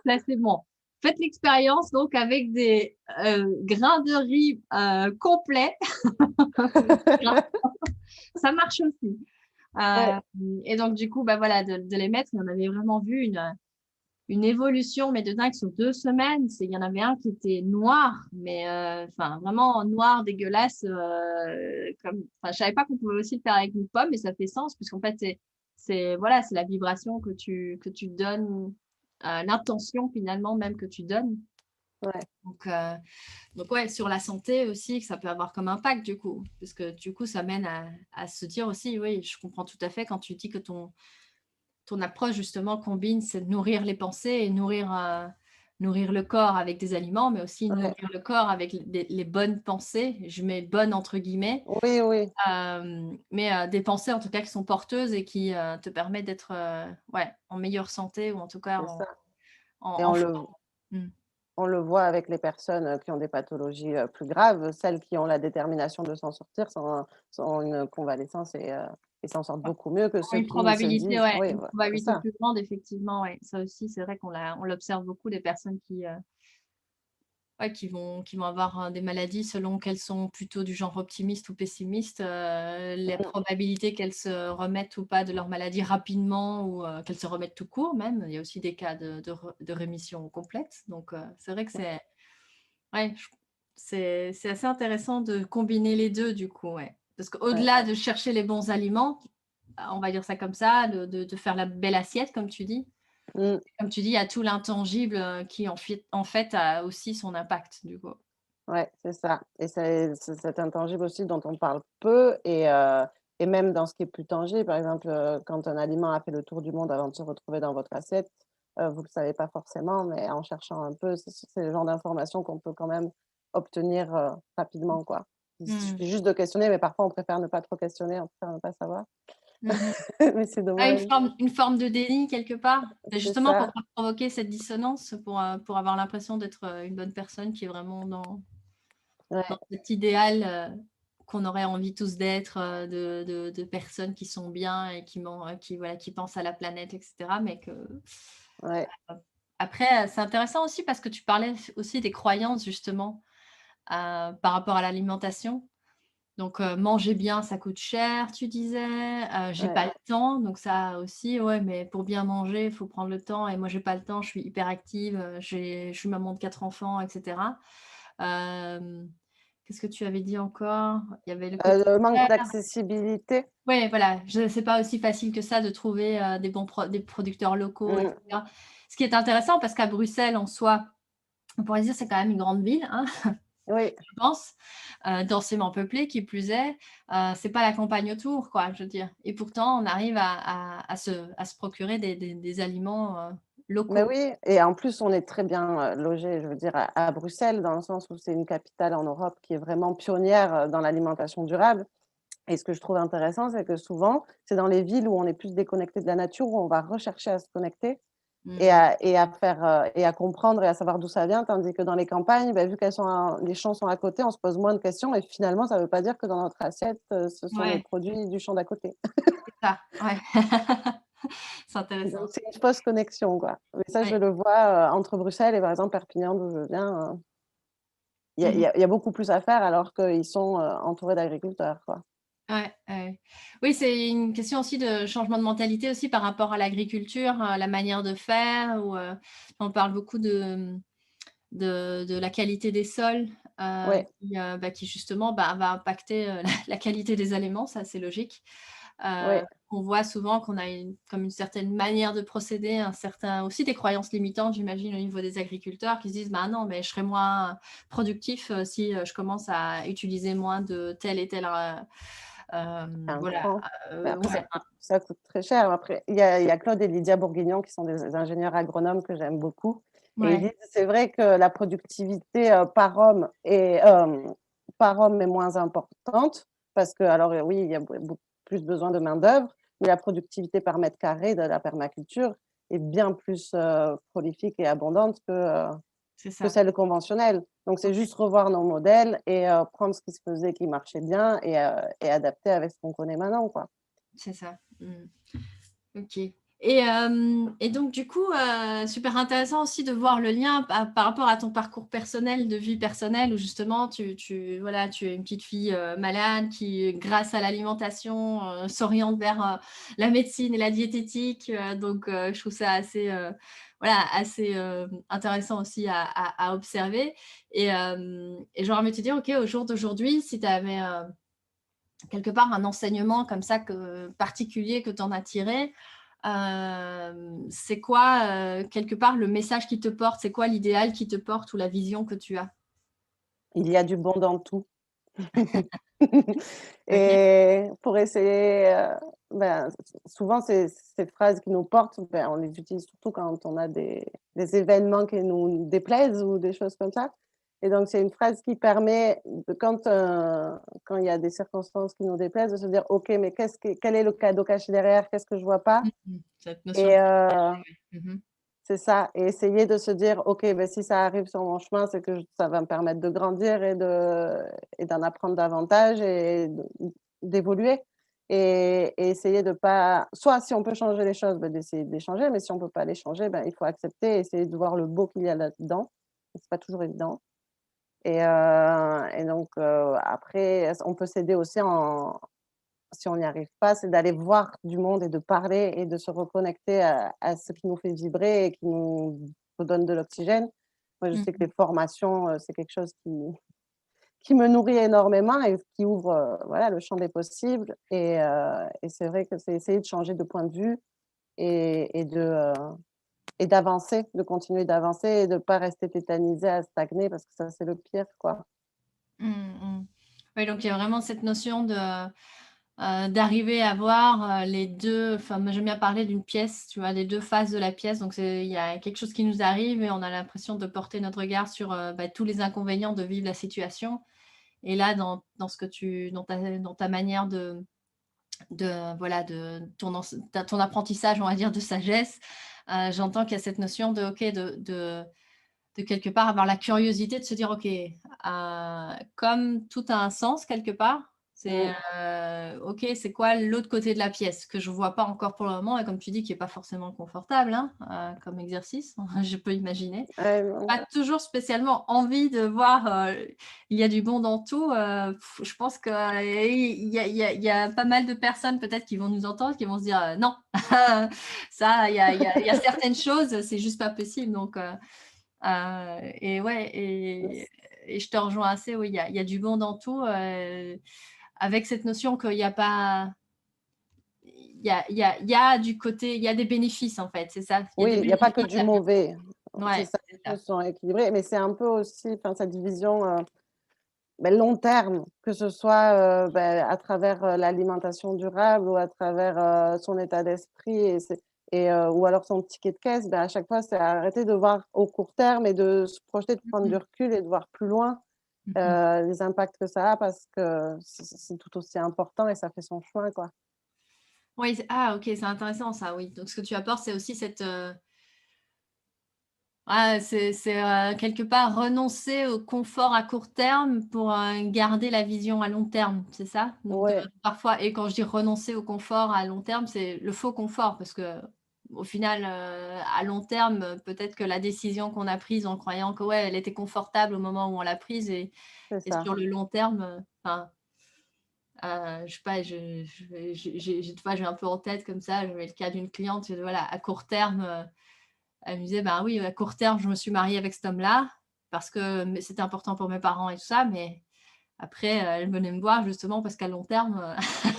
ça c'est bon. Faites l'expérience donc avec des grains de riz complets. Ça marche aussi. Ouais. Euh, et donc, du coup, bah, voilà, de les mettre, on avait vraiment vu une évolution, mais de dingue sur 2 semaines. Il y en avait un qui était noir, mais enfin vraiment noir, dégueulasse. Je savais pas qu'on pouvait aussi le faire avec une pomme, mais ça fait sens, puisqu'en fait, voilà, c'est la vibration que tu donnes, l'intention finalement même que tu donnes. Ouais. Donc ouais, sur la santé aussi, que ça peut avoir comme impact du coup, parce que du coup, ça mène à se dire aussi, oui, je comprends tout à fait quand tu dis que ton approche justement combine, c'est de nourrir les pensées et nourrir le corps avec des aliments, mais aussi Ouais. nourrir le corps avec les bonnes pensées. Je mets bonnes entre guillemets, Oui, oui, mais des pensées en tout cas qui sont porteuses et qui te permettent d'être ouais, en meilleure santé ou en tout cas c'est ça. Et en forme. Mm. on le voit avec les personnes qui ont des pathologies plus graves, celles qui ont la détermination de s'en sortir sont une convalescence et s'en sortent beaucoup mieux que ceux Une qui se probabilité, disent, ouais, oui, une voilà, c'est probabilité ça. plus grande, effectivement, ouais. Ça aussi, c'est vrai on l'observe beaucoup, des personnes ouais, qui vont avoir des maladies selon qu'elles sont plutôt du genre optimiste ou pessimiste. Les Mm. probabilités qu'elles se remettent ou pas de leur maladie rapidement ou qu'elles se remettent tout court même. Il y a aussi des cas de rémission complète. Donc, c'est vrai que ouais, c'est assez intéressant de combiner les deux du coup. Ouais. Parce Ouais. qu'au-delà de chercher les bons aliments, on va dire ça comme ça, de faire la belle assiette, comme tu dis. Mm. Comme tu dis, il y a tout l'intangible qui, en fait, a aussi son impact, du coup. Ouais, c'est ça. Et c'est cet intangible aussi dont on parle peu et même dans ce qui est plus tangible. Par exemple, quand un aliment a fait le tour du monde avant de se retrouver dans votre assiette, vous ne le savez pas forcément, mais en cherchant un peu, c'est le genre d'informations qu'on peut quand même obtenir rapidement, quoi. Il Mmh. suffit juste de questionner, mais parfois on préfère ne pas trop questionner, on préfère ne pas savoir. Mmh mh. Mais c'est Ah, dommage. une forme de déni quelque part? C'est C'est justement pour ça. pas provoquer cette dissonance, pour avoir l'impression d'être, une bonne personne qui est vraiment dans Ouais, cet idéal, qu'on aurait envie tous d'être, de personnes qui sont bien et qui, voilà, qui pensent à la planète et cetera, mais que ouais, après, c'est intéressant aussi parce que tu parlais aussi des croyances justement, par rapport à l'alimentation. Donc, manger bien, ça coûte cher, tu disais. J'ai Ouais. pas le temps, donc ça aussi, ouais, mais pour bien manger, il faut prendre le temps et moi, j'ai pas le temps, je suis hyper active, je suis maman de 4 enfants et cetera. Hem, Qu'est-ce que tu avais dit encore? Il y avait le côté Le manque cher. d'accessibilité. Ouais, voilà, je c'est pas aussi facile que ça de trouver, des producteurs locaux et Mmh. cetera. Ce qui est intéressant parce qu'à Bruxelles, en soi, on pourrait dire c'est quand même une grande ville, hein. Oui. Je pense, densément peuplée qui plus est, c'est pas la campagne autour quoi, je veux dire et pourtant on arrive à se procurer des aliments, Mais locaux. oui, et en plus, on est très bien, logés, je veux dire à Bruxelles, dans le sens où c'est une capitale en Europe qui est vraiment pionnière, dans l'alimentation durable. Et ce que je trouve intéressant, c'est que souvent, c'est dans les villes où on est plus déconnecté de la nature, où on va rechercher à se connecter Mmh. et à faire, et à comprendre et à savoir d'où ça vient. Tandis que dans les campagnes, bah, vu qu'elles sont les champs sont à côté, on se pose moins de questions et finalement, ça ne veut pas dire que dans notre assiette, ce sont les Ouais, produits du champ d'à côté. c'est ça, ouais. C'est Donc intéressant. c'est une fausse connexion, quoi. Mais ça, je Ouais. le vois, entre Bruxelles et par exemple Perpignan, d'où je viens, il y a il Mmh. y a il y a beaucoup plus à faire alors qu'ils sont, entourés d'agriculteurs, quoi. Ouais, ouais. Oui, c'est une question aussi de changement de mentalité aussi par rapport à l'agriculture, la manière de faire ou, on parle beaucoup de la qualité des sols, Ouais, qui justement, va impacter, la qualité des aliments, ça c'est logique. ouais. On voit souvent qu'on a une certaine manière de procéder, un certain aussi des croyances limitantes, j'imagine, au niveau des agriculteurs qui se disent: «Bah, non, mais je serai moins productif, si, je commence à utiliser moins de tel et tel, C'est un voilà, coût. Mais après ouais, ça coûte très cher. Après, il y a Claude et Lydia Bourguignon qui sont des ingénieurs agronomes que j'aime beaucoup et ils ouais, disent: «C'est vrai que la productivité, par homme est moins importante parce que alors, oui, il y a beaucoup plus besoin de main-d'œuvre, mais la productivité par mètre carré de la permaculture est bien plus, prolifique et abondante c'est que ça. celle conventionnelle. Donc c'est juste revoir nos modèles et prendre ce qui se faisait, qui marchait bien et adapter avec ce qu'on connaît maintenant, quoi. C'est ça. Mmh. OK et donc du coup, super intéressant aussi de voir le lien par rapport à ton parcours personnel, de vie personnelle où justement voilà, tu es une petite fille, malade qui, grâce à l'alimentation, s'oriente vers, la médecine et la diététique, donc je trouve ça assez, voilà, assez, intéressant aussi à observer et j'aurais envie de te dire, OK, au jour d'aujourd'hui, si tu avais, quelque part un enseignement comme ça particulier que tu en as tiré, c'est quoi, quelque part le message qui te porte? C'est quoi l'idéal qui te porte ou la vision que tu as? Il y a du bon dans tout. OK. Et pour essayer, ben, souvent ces phrases qui nous portent, ben, on les utilise surtout quand on a des événements qui nous déplaisent ou des choses comme ça. Et donc c'est une phrase qui permet de quand il y a des circonstances qui nous déplaisent, de se dire: «OK, mais quel est le cadeau caché derrière? Qu'est-ce que je vois pas?» Mmh. Cette notion de et priorité, ouais. Mmh. c'est ça, et essayer de se dire: «OK, ben si ça arrive sur mon chemin, c'est que ça va me permettre de grandir et d'en apprendre davantage et d'évoluer», et essayer de pas, soit si on peut changer les choses, bah, d'essayer de les changer, mais si on peut pas les changer, ben, il faut accepter et essayer de voir le beau qu'il y a là-dedans. C'est pas toujours évident et donc après, on peut s'aider aussi en si on n'y arrive pas, c'est d'aller voir du monde et de parler et de se reconnecter à ce qui nous fait vibrer et qui nous redonne de l'oxygène. Moi, je sais que Mmh. les formations, c'est quelque chose qui me nourrit énormément et qui ouvre, voilà, le champ des possibles et c'est vrai que c'est essayer de changer de point de vue et et d'avancer, de continuer d'avancer et de pas rester tétanisé à stagner parce que ça, c'est le pire, quoi. Mmh mh. Oui, donc il y a vraiment cette notion d'arriver à voir, les 2. Enfin, moi j'aime bien parler d'une pièce, tu vois? Les 2 faces de la pièce, donc il y a quelque chose qui nous arrive et on a l'impression de porter notre regard sur, tous les inconvénients de vivre la situation et là dans ce que dans ta manière voilà, de ton apprentissage, on va dire, de sagesse, j'entends qu'il y a cette notion de OK, de quelque part avoir la curiosité de se dire: «OK, comme tout a un sens quelque part, C'est, Mmh. OK, c'est quoi l'autre côté de la pièce que je vois pas encore pour le moment et comme tu dis qui est pas forcément confortable, hein, comme exercice, je peux imaginer. Ouais, non. Pas toujours spécialement envie de voir, il y a du bon dans tout, je pense que, il y a pas mal de personnes peut-être qui vont nous entendre, qui vont se dire: «Non, ça, il y a certaines choses, c'est juste pas possible», donc et ouais et je te rejoins assez, oui, il y a du bon dans tout, avec cette notion qu'il y a pas il y a du côté il y a des bénéfices, en fait, c'est ça. Il y a Oui, des il y a pas bénéfices que du matériels. mauvais. C'est Ouais, ça, c'est les ça. 2 sont équilibrés, mais c'est un peu aussi, enfin, cette vision, long terme, que ce soit, à travers, l'alimentation durable ou à travers, son état d'esprit ou alors son ticket de caisse, à chaque fois, c'est arrêter de voir au court terme et de se projeter, de Mmh prendre du mh. recul et de voir plus loin, Mmh mh. les impacts que ça a parce que c'est tout aussi important et ça fait son chemin, quoi. Oui, ah OK, c'est intéressant ça, oui. Donc ce que tu apportes, c'est aussi cette, c'est, quelque part renoncer au confort à court terme pour, garder la vision à long terme, c'est ça? Donc Ouais, parfois et quand je dis renoncer au confort à long terme, c'est le faux confort parce qu'au final, à long terme, peut-être que la décision qu'on a prise en croyant que, ouais, elle était confortable au moment où on l'a prise c'est et ça. sur le long terme, enfin, je sais pas, j'ai tu vois, j'ai un peu en tête comme ça, j'avais le cas d'une cliente, voilà, à court terme, elle me disait: «Ben oui, à court terme, je me suis mariée avec cet homme-là parce que c'était important pour mes parents et tout ça, mais après, elle venait me voir justement parce qu'à long terme,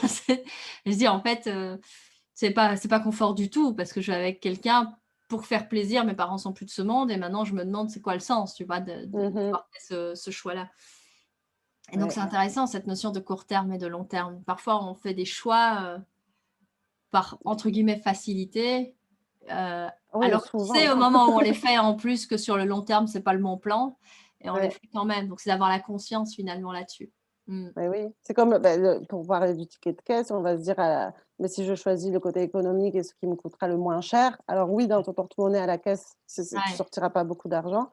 c'est» je dis: «En fait, c'est pas confort du tout parce que je suis avec quelqu'un pour faire plaisir. Mes parents sont plus de ce monde et maintenant je me demande c'est quoi le sens, tu vois, Mmh mh. d'avoir fait ce choix-là». Et donc Ouais. c'est intéressant cette notion de court terme et de long terme. Parfois, on fait des choix, par entre guillemets «facilité», Oui, alors qu'on sait souvent. au moment où on les fait en plus que sur le long terme, c'est pas le bon plan et on les Ouais. fait quand même. Donc c'est d'avoir la conscience finalement là-dessus. Mmh. Mais oui, c'est comme, pour parler du ticket de caisse, on va se dire: mais si je choisis le côté économique et ce qui me coûtera le moins cher», alors oui, dans ton porte-monnaie à la caisse, tu Ouais. sortiras pas beaucoup d'argent,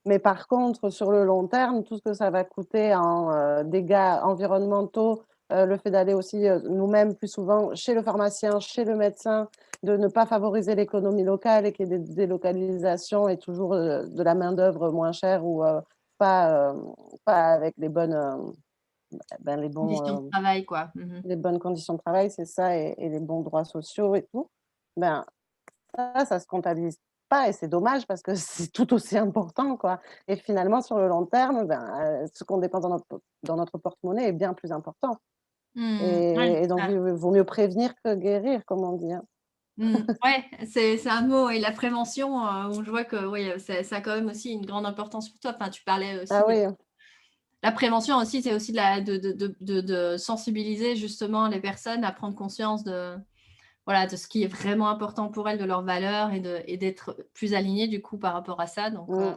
mais par contre, sur le long terme, tout ce que ça va coûter en, dégâts environnementaux, le fait d'aller aussi, nous-mêmes plus souvent chez le pharmacien, chez le médecin, de ne pas favoriser l'économie locale et qu'il y ait des délocalisations et toujours, de la main-d'œuvre moins chère ou, pas, pas avec les Conditions de travail quoi. Mmh. les bonnes conditions de travail, c'est ça et les bons droits sociaux et tout. Ben, ça se comptabilise pas et c'est dommage parce que c'est tout aussi important, quoi et finalement sur le long terme, ce qu'on dépense dans notre porte-monnaie est bien plus important Mmh. Ouais, et c'est donc ça. il vaut mieux prévenir que guérir, comme on dit, hein. Mmh. Ouais, c'est un mot et la prévention, où je vois que oui, ça a quand même aussi une grande importance pour toi. Enfin, tu parlais Ah aussi, oui, la prévention aussi, c'est aussi de sensibiliser justement les personnes à prendre conscience de voilà, de ce qui est vraiment important pour elles, de leurs valeurs et d'être plus alignées du coup par rapport à ça donc mmh,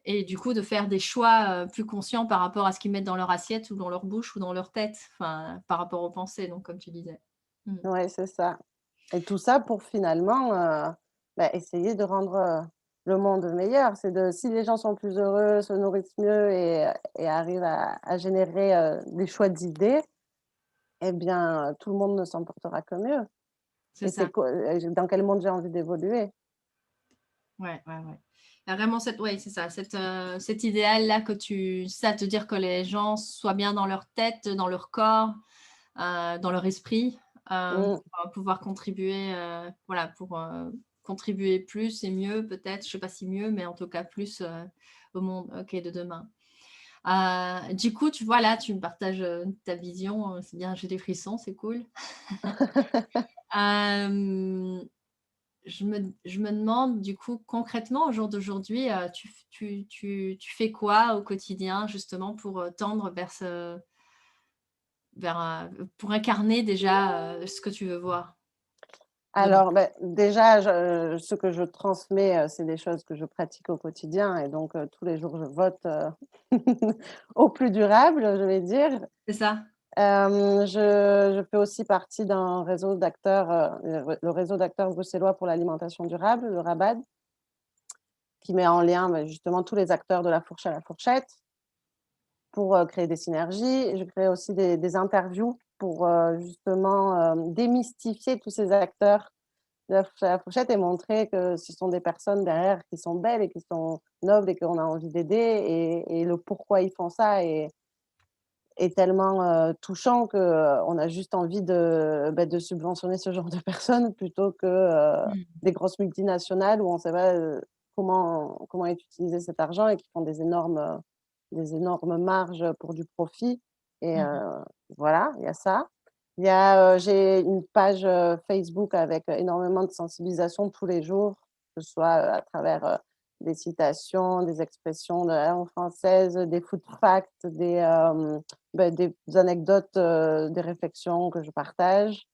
et du coup de faire des choix, plus conscients par rapport à ce qu'ils mettent dans leur assiette ou dans leur bouche ou dans leur tête, enfin, par rapport aux pensées donc comme tu disais. Mmh. ouais, c'est ça et tout ça pour finalement, essayer de rendre, le monde meilleur. C'est de si les gens sont plus heureux, se nourrissent mieux et arrivent à générer, des choix d'idées, eh bien, tout le monde ne s'en portera que mieux C'est et ça. dans quel monde j'ai envie d'évoluer? Ouais, ouais, ouais. Il y a vraiment cette ouais, c'est ça, cet idéal-là que tu ça, te dire que les gens soient bien dans leur tête, dans leur corps, dans leur esprit, Mmh, pour, pouvoir contribuer, voilà, pour, contribuer plus et mieux peut-être, je sais pas si mieux, mais en tout cas plus, au monde, OK, de demain. Du coup, tu vois, là, tu me partages, ta vision, c'est bien, j'ai des frissons, c'est cool. Hem je me demande du coup concrètement au jour d'aujourd'hui, tu fais quoi au quotidien justement pour, tendre pour incarner déjà, ce que tu veux voir demain? alors, déjà, ce que je transmets, c'est des choses que je pratique au quotidien et donc tous les jours, je vote, au plus durable, je vais dire. C'est ça? Je fais aussi partie d'un réseau d'acteurs, le réseau d'acteurs bruxellois pour l'alimentation durable, le RABAD, qui met en lien, justement tous les acteurs de la fourche à la fourchette pour créer des synergies. Je crée aussi des interviews pour justement démystifier tous ces acteurs de la fourchette et montrer que ce sont des personnes derrière qui sont belles et qui sont nobles et qu'on a envie d'aider et le pourquoi ils font ça est tellement touchant qu'on a juste envie de subventionner ce genre de personnes plutôt que Mmh. des grosses multinationales où on ne sait pas comment est utilisé cet argent et qui font des énormes marges pour du profit. Et Mmh. voilà, il y a ça. Il y a, j'ai une page Facebook avec énormément de sensibilisation tous les jours, que ce soit à travers des citations, des expressions de la langue française, des food facts, des anecdotes, des réflexions que je partage.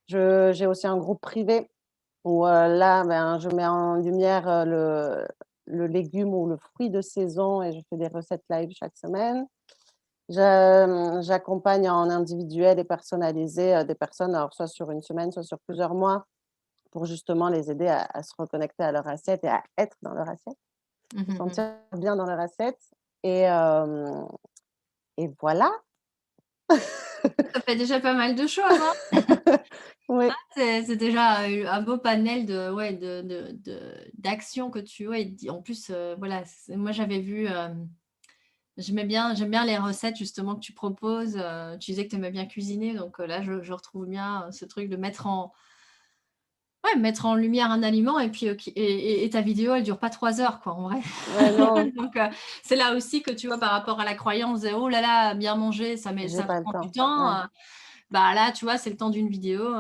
J'ai aussi un groupe privé où là, ben, je mets en lumière le légume ou le fruit de saison et je fais des recettes live chaque semaine. J'accompagne en individuel et personnalisé des personnes, alors soit sur une semaine, soit sur plusieurs mois, pour justement les aider à se reconnecter à leur assiette et à être dans leur assiette, Mmh se mh, mmh. sentir bien dans leur assiette. Et, et voilà. Ça fait déjà pas mal de choses, hein. Oui, C'est déjà, un beau panel de ouais, d'actions que tu ouais, en plus, voilà, moi j'avais vu, j'aime bien les recettes justement que tu proposes, tu disais que tu aimais bien cuisiner donc là je retrouve bien, ce truc de mettre en lumière un aliment et puis, qui et ta vidéo elle dure pas 3 heures quoi en vrai. ouais, non, Donc c'est là aussi que tu vois par rapport à la croyance de: «Oh là là, bien manger j'ai ça pas le prend du temps. Ouais. temps», bah, là, tu vois, c'est le temps d'une vidéo,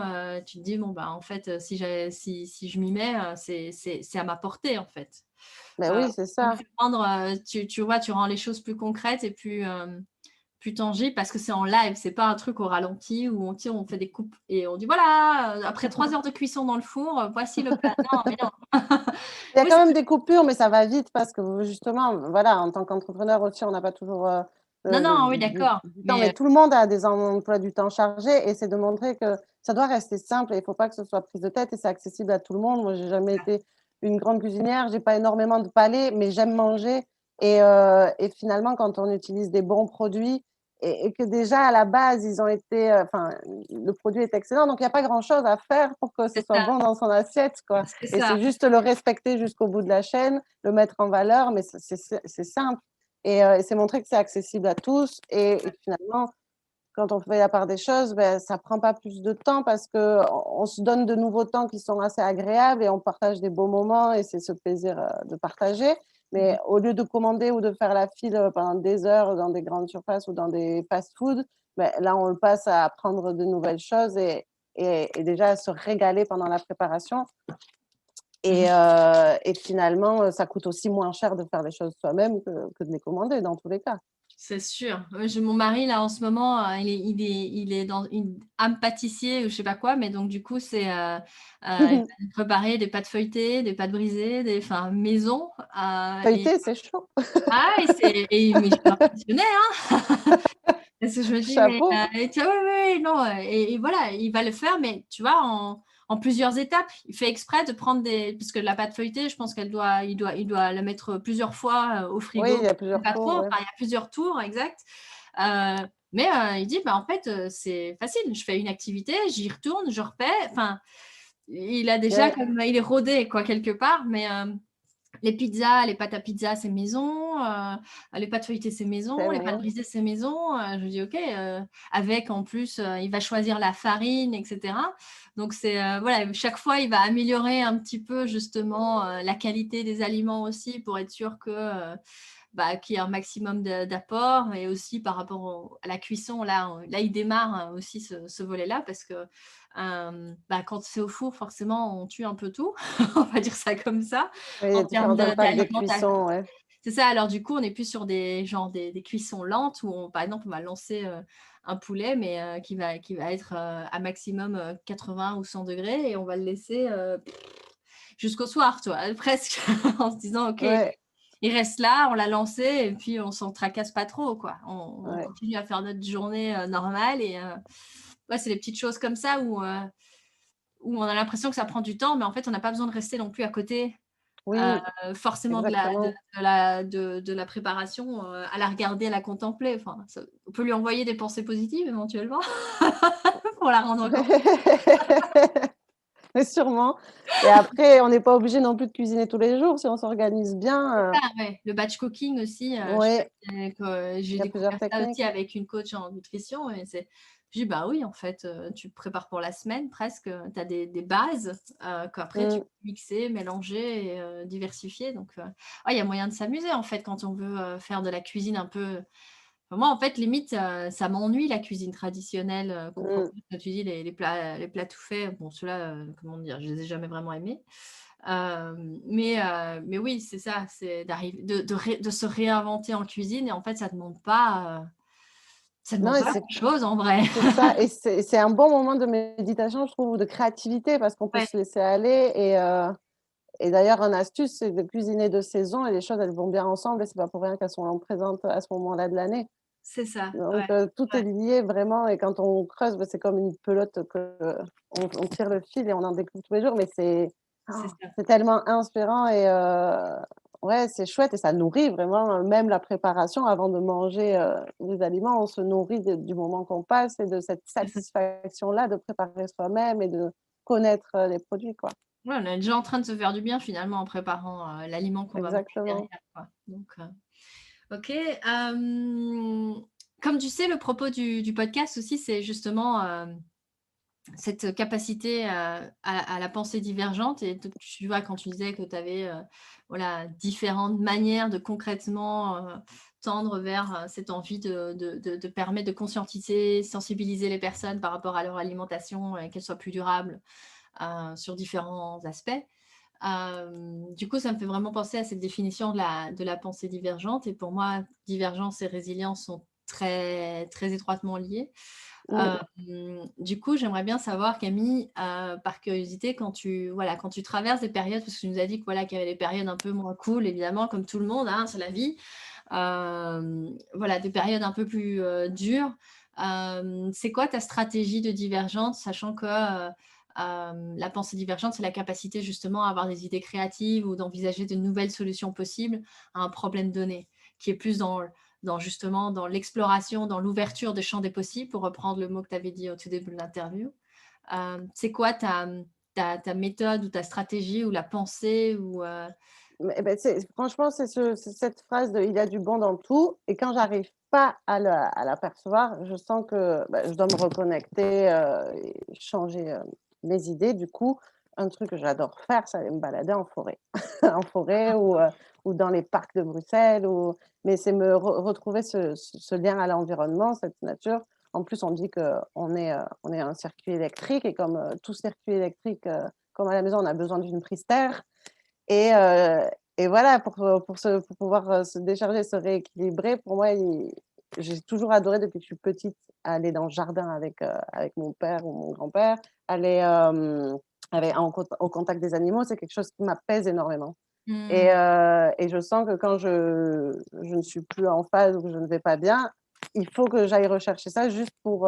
tu te dis: «Bon, bah, en fait, si je m'y mets, c'est à ma portée, en fait». Ben Heu, oui, c'est donc ça. c'est rendre, tu vois, tu rends les choses plus concrètes et plus, plus tangibles parce que c'est en live, c'est pas un truc au ralenti où on tire, on fait des coupes et on dit: «Voilà, après 3 heures de cuisson dans le four, voici le plat». Non, mais non. Il y a Oui, quand c'est même des coupures, mais ça va vite parce que justement, voilà, en tant qu'entrepreneur aussi, on n'a pas toujours, non, non, oui, du d'accord, du temps, mais mais tout le monde a des emplois du temps chargés et c'est de montrer que ça doit rester simple et il faut pas que ce soit prise de tête et c'est accessible à tout le monde. Moi, j'ai jamais été une grande cuisinière, j'ai pas énormément de palais, mais j'aime manger et finalement, quand on utilise des bons produits et que déjà à la base, ils ont été, enfin, le produit est excellent, donc il y a pas grand chose à faire pour que ce c'est soit ça, bon dans son assiette, quoi. c'est Et ça. c'est juste le respecter jusqu'au bout de la chaîne, le mettre en valeur, mais c'est simple et c'est montrer que c'est accessible à tous et que finalement, quand on fait la part des choses, ben, ça prend pas plus de temps parce qu'on se donne de nouveaux temps qui sont assez agréables et on partage des beaux moments et c'est ce plaisir, de partager. Mmh. Mais au lieu de commander ou de faire la file, pendant des heures dans des grandes surfaces ou dans des fast-food, beh, là, on le passe à apprendre de nouvelles choses et déjà à se régaler pendant la préparation. Mmh. Et finalement, ça coûte aussi moins cher de faire les choses soi-même que de les commander dans tous les cas. C'est sûr. J'ai mon mari là en ce moment, il est dans une âme pâtissier ou je sais pas quoi, mais donc du coup c'est, il va nous préparer des pâtes feuilletées, des pâtes brisées, des enfin maison, et Feuilleter, c'est chaud. mais je suis impressionnée, hein! Parce que je me dis: «Mais» Chapeau. et tu vois? Oui, oui, non, et voilà, il va le faire, mais tu vois, en plusieurs étapes. Il fait exprès de prendre des parce que la pâte feuilletée, je pense il doit la mettre, plusieurs fois, au Oui, frigo, il y a même plusieurs pas trop, tours, enfin, ouais. il y a plusieurs tours, exact. Mais il dit: «Bah, en fait, c'est facile, je fais une activité, j'y retourne, je refais». Enfin, il a déjà Ouais, comme il est rodé quoi quelque part, mais les pizzas, les pâtes à pizza, c'est maison, les pâtes feuilletées, c'est maison, c'est les pâtes bon. brisées, c'est maison, je lui dis: «OK», avec en plus, il va choisir la farine et cetera. Donc c'est, voilà, chaque fois, il va améliorer un petit peu justement, la qualité des aliments aussi pour être sûr que, bah, qu'il y ait un maximum d'apport et aussi par rapport à la cuisson, là, il démarre aussi ce volet-là parce que, bah, quand c'est au four, forcément, on tue un peu tout, on va dire ça comme ça, Oui, il y en a termes différents impacts de d'alimentation. cuisson, ouais. C'est ça, alors du coup, on est plus sur des cuissons lentes où par exemple, on va lancer, un poulet, mais qui va être, à maximum, 80 ou 100 degrés et on va le laisser, jusqu'au soir, tu vois? Presque en se disant: «OK, Ouais, il reste là, on l'a lancé et puis on s'en tracasse pas trop, quoi. On ouais. continue à faire notre journée, normale et ouais, c'est des petites choses comme ça où on a l'impression que ça prend du temps, mais en fait, on n'a pas besoin de rester non plus à côté. Oui, Forcément exactement. de la préparation, à la regarder, à la contempler. Enfin, ça on peut lui envoyer des pensées positives éventuellement pour la rendre encore Mais sûrement et après on n'est pas obligé non plus de cuisiner tous les jours si on s'organise bien, ah ouais, le batch cooking aussi, je sais oui, pas si que j'ai il y a plusieurs découvert ça techniques. aussi avec une coach en nutrition et c'est je dis: «Bah oui, en fait, tu prépares pour la semaine presque, tu as des bases, qu'après tu Mmh, peux mixer, mélanger et diversifier donc ouais, il y a moyen de s'amuser en fait quand on veut, faire de la cuisine un peu moi en fait limite, ça m'ennuie la cuisine traditionnelle, qu'on propose mmh. comme tu dis les plats tout faits. Bon ceux-là, comment dire? Je les ai jamais vraiment aimés. Mais oui, c'est ça, c'est d'arriver de se réinventer en cuisine et en fait, ça Non demande et pas grand-chose en vrai. c'est ça et c'est un bon moment de méditation je trouve ou de créativité parce qu'on peut Ouais, se laisser aller et d'ailleurs une astuce, c'est de cuisiner de saison et les choses elles vont bien ensemble et c'est pas pour rien qu'elles sont présentes à ce moment-là de l'année. c'est ça, Donc ouais, tout est ouais, lié vraiment et quand on creuse, bah, c'est comme une pelote que on tire le fil et on en découvre tous les jours, mais c'est ça, c'est tellement inspirant et ouais, c'est chouette et ça nourrit vraiment, même la préparation avant de manger, les aliments, on se nourrit de du moment qu'on passe et de cette c'est ça. satisfaction-là de préparer soi-même et de connaître, les produits, quoi. Ouais, on est déjà en train de se faire du bien finalement en préparant, l'aliment qu'on va manger Exactement. derrière, quoi. Donc OK, comme tu sais, le propos du podcast aussi, c'est justement, cette capacité, à la pensée divergente et donc tu vois, quand tu disais que tu avais, voilà, différentes manières de concrètement, tendre vers, cette envie de permettre de conscientiser, sensibiliser les personnes par rapport à leur alimentation et qu'elle soit plus durable, sur différents aspects. Du coup, ça me fait vraiment penser à cette définition de la pensée divergente et pour moi, divergence et résilience sont très, très étroitement liées. Mmh. Du coup, j'aimerais bien savoir Camille, par curiosité, voilà, quand tu traverses des périodes parce que tu nous as dit que voilà, qu'il y avait des périodes un peu moins cool évidemment comme tout le monde, hein, c'est la vie. Voilà, des périodes un peu plus, dures. C'est quoi ta stratégie de divergence? Sachant que, la pensée divergente, c'est la capacité justement à avoir des idées créatives ou d'envisager de nouvelles solutions possibles à un problème donné, qui est plus dans justement dans l'exploration, dans l'ouverture des champs des possibles, pour reprendre le mot que tu avais dit au tout début de l'interview. C'est quoi ta méthode ou ta stratégie ou la pensée ou Mais beh, c'est franchement, c'est cette phrase de: «Il y a du bon dans tout» et quand j'arrive pas à l'apercevoir, je sens que, bah, je dois me reconnecter, et changer, mes idées. Du coup, un truc que j'adore faire, c'est aller me balader en forêt. En forêt ou dans les parcs de Bruxelles ou mais c'est me retrouver ce lien à l'environnement, cette nature. En plus, on dit on est un circuit électrique et comme, tout circuit électrique, comme à la maison, on a besoin d'une prise terre et voilà, pour pouvoir, se décharger, se rééquilibrer, pour moi, j'ai toujours adoré depuis que je suis petite aller dans le jardin avec mon père ou mon grand-père, aller, aller au contact des animaux, c'est quelque chose qui m'apaise énormément mmh, et je sens que quand je ne suis plus en phase ou que je ne vais pas bien, il faut que j'aille rechercher ça juste pour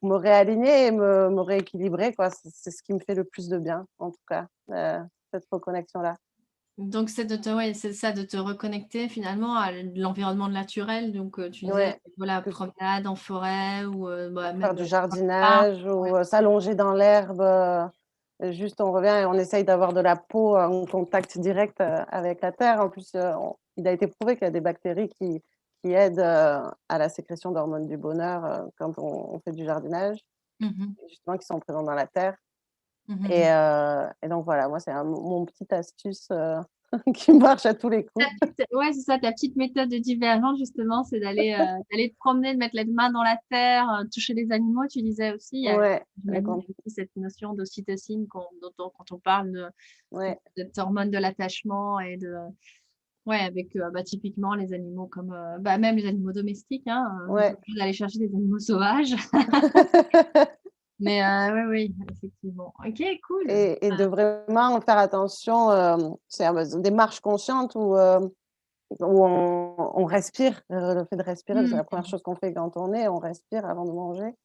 me réaligner et me rééquilibrer, quoi. C'est ce qui me fait le plus de bien, en tout cas, cette reconnexion-là. donc c'est de te ouais, c'est ça, de te reconnecter finalement à l'environnement naturel donc tu disais, Ouais, voilà, que ce promenade en forêt ou bah, faire même, du dans le parc. jardinage Ouais. ou, s'allonger dans l'herbe, juste on revient et on essaye d'avoir de la peau en contact direct, avec la terre. En plus, on il a été prouvé qu'il y a des bactéries qui aident, à la sécrétion d'hormones du bonheur, quand on fait du jardinage Mmh mh. et justement qui sont présents dans la terre Mmh mh. et donc voilà, moi c'est mon petite astuce, qui marche à tous les Ta coups. petite ouais, c'est ça, ta petite méthode de divergence justement, c'est d'aller te promener, de mettre les mains dans la terre, toucher les animaux. Tu disais aussi, Ouais, j'imagine qu'il y a aussi cette notion d'ocytocine quand on parle de ouais, cette hormone de l'attachement et de ouais, avec, bah, typiquement les animaux comme, bah, même les animaux domestiques, hein, on n'est pas ouais. obligé d'aller chercher des animaux sauvages. Mais, oui, oui, effectivement. OK, cool. Et de vraiment faire attention, c'est des marches conscientes où on respire, le fait de respirer, c'est la Mmh. première chose qu'on fait quand on respire avant de manger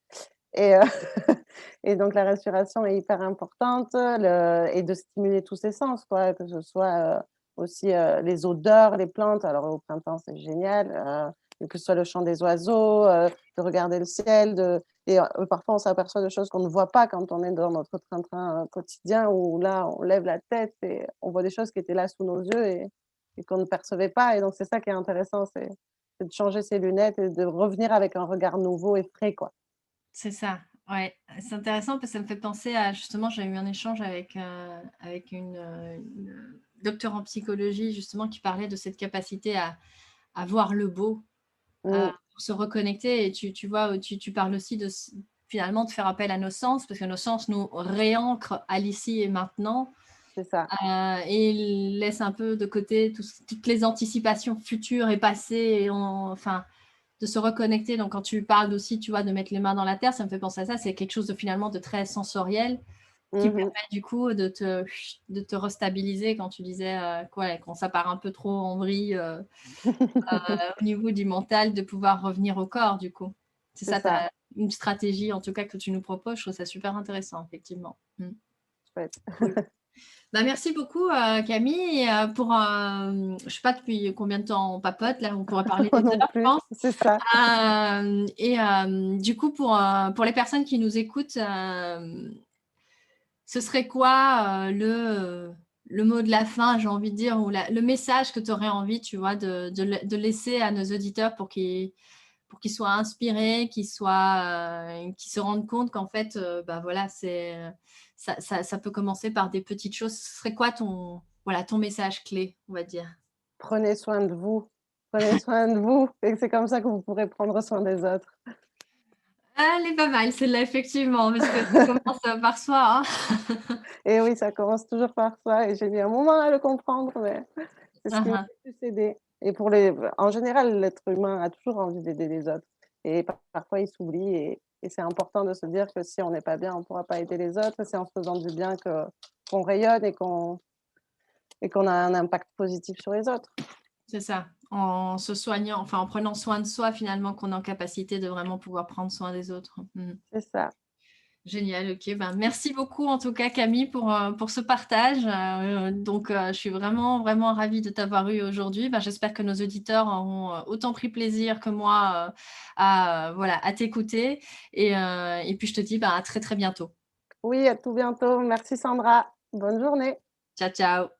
et et donc la respiration est hyper importante, et de stimuler tous ses sens, quoi, que ce soit, aussi, les odeurs, les plantes. Alors au printemps, c'est génial, que ce soit le chant des oiseaux, de regarder le ciel, et parfois on s'aperçoit de choses qu'on ne voit pas quand on est dans notre train-train, quotidien, où là, on lève la tête et on voit des choses qui étaient là sous nos yeux et qu'on ne percevait pas, et donc c'est ça qui est intéressant, c'est de changer ses lunettes et de revenir avec un regard nouveau et frais, quoi. C'est ça, ouais. C'est intéressant parce que ça me fait penser à justement, j'ai eu un échange avec une docteure en psychologie justement qui parlait de cette capacité à voir le beau, Mmh, pour se reconnecter et tu vois, tu parles aussi de finalement de faire appel à nos sens parce que nos sens nous réancrent à l'ici et maintenant, c'est ça, et laissent un peu de côté toutes les anticipations futures et passées et enfin de se reconnecter. Donc, quand tu parles aussi, tu vois, de mettre les mains dans la terre, ça me fait penser à ça. C'est quelque chose de finalement de très sensoriel qui mmh. permet du coup de te restabiliser quand tu disais quoi, quand ça part un peu trop en vrille au niveau du mental, de pouvoir revenir au corps du coup. C'est C'est ça, ça, une stratégie en tout cas que tu nous proposes. Je trouve ça super intéressant, effectivement. chouette. Cool. Bah, merci beaucoup Camille pour, je sais pas depuis combien de temps on papote, là on pourrait parler Moi des non heures, je plus, pense. c'est ça. Du coup, pour les personnes qui nous écoutent, ce serait quoi le mot de la fin, j'ai envie de dire, ou le message que tu aurais envie, tu vois, de laisser à nos auditeurs pour qu'ils soient inspirés, qu'ils se rendent compte qu'en fait, bah voilà, ça peut commencer par des petites choses. Ce serait quoi voilà, ton message clé, on va dire? Prenez soin de vous, prenez soin de vous, et c'est comme ça que vous pourrez prendre soin des autres. Ah, elle est pas mal celle-là, effectivement, parce que ça commence par soi, hein. Et oui, ça commence toujours par soi, et j'ai mis un moment à le comprendre, mais c'est ce qui m'a Mmh. le plus aidée, et en général, l'être humain a toujours envie d'aider les autres, et parfois il s'oublie, et c'est important de se dire que si on n'est pas bien, on ne pourra pas aider les autres. C'est en se faisant du bien que qu'on rayonne et qu'on a un impact positif sur les autres. C'est ça. En se soignant, enfin, en prenant soin de soi, finalement, qu'on est en capacité de vraiment pouvoir prendre soin des autres. C'est ça. Génial, OK. Ben, merci beaucoup, en tout cas, Camille, pour ce partage. Je suis vraiment, vraiment ravie de t'avoir eu aujourd'hui. Ben, j'espère que nos auditeurs auront autant pris plaisir que moi voilà, à t'écouter. Et puis, je te dis ben, à très, très bientôt. Oui, à tout bientôt. Merci Sandra. Bonne journée. Ciao, ciao.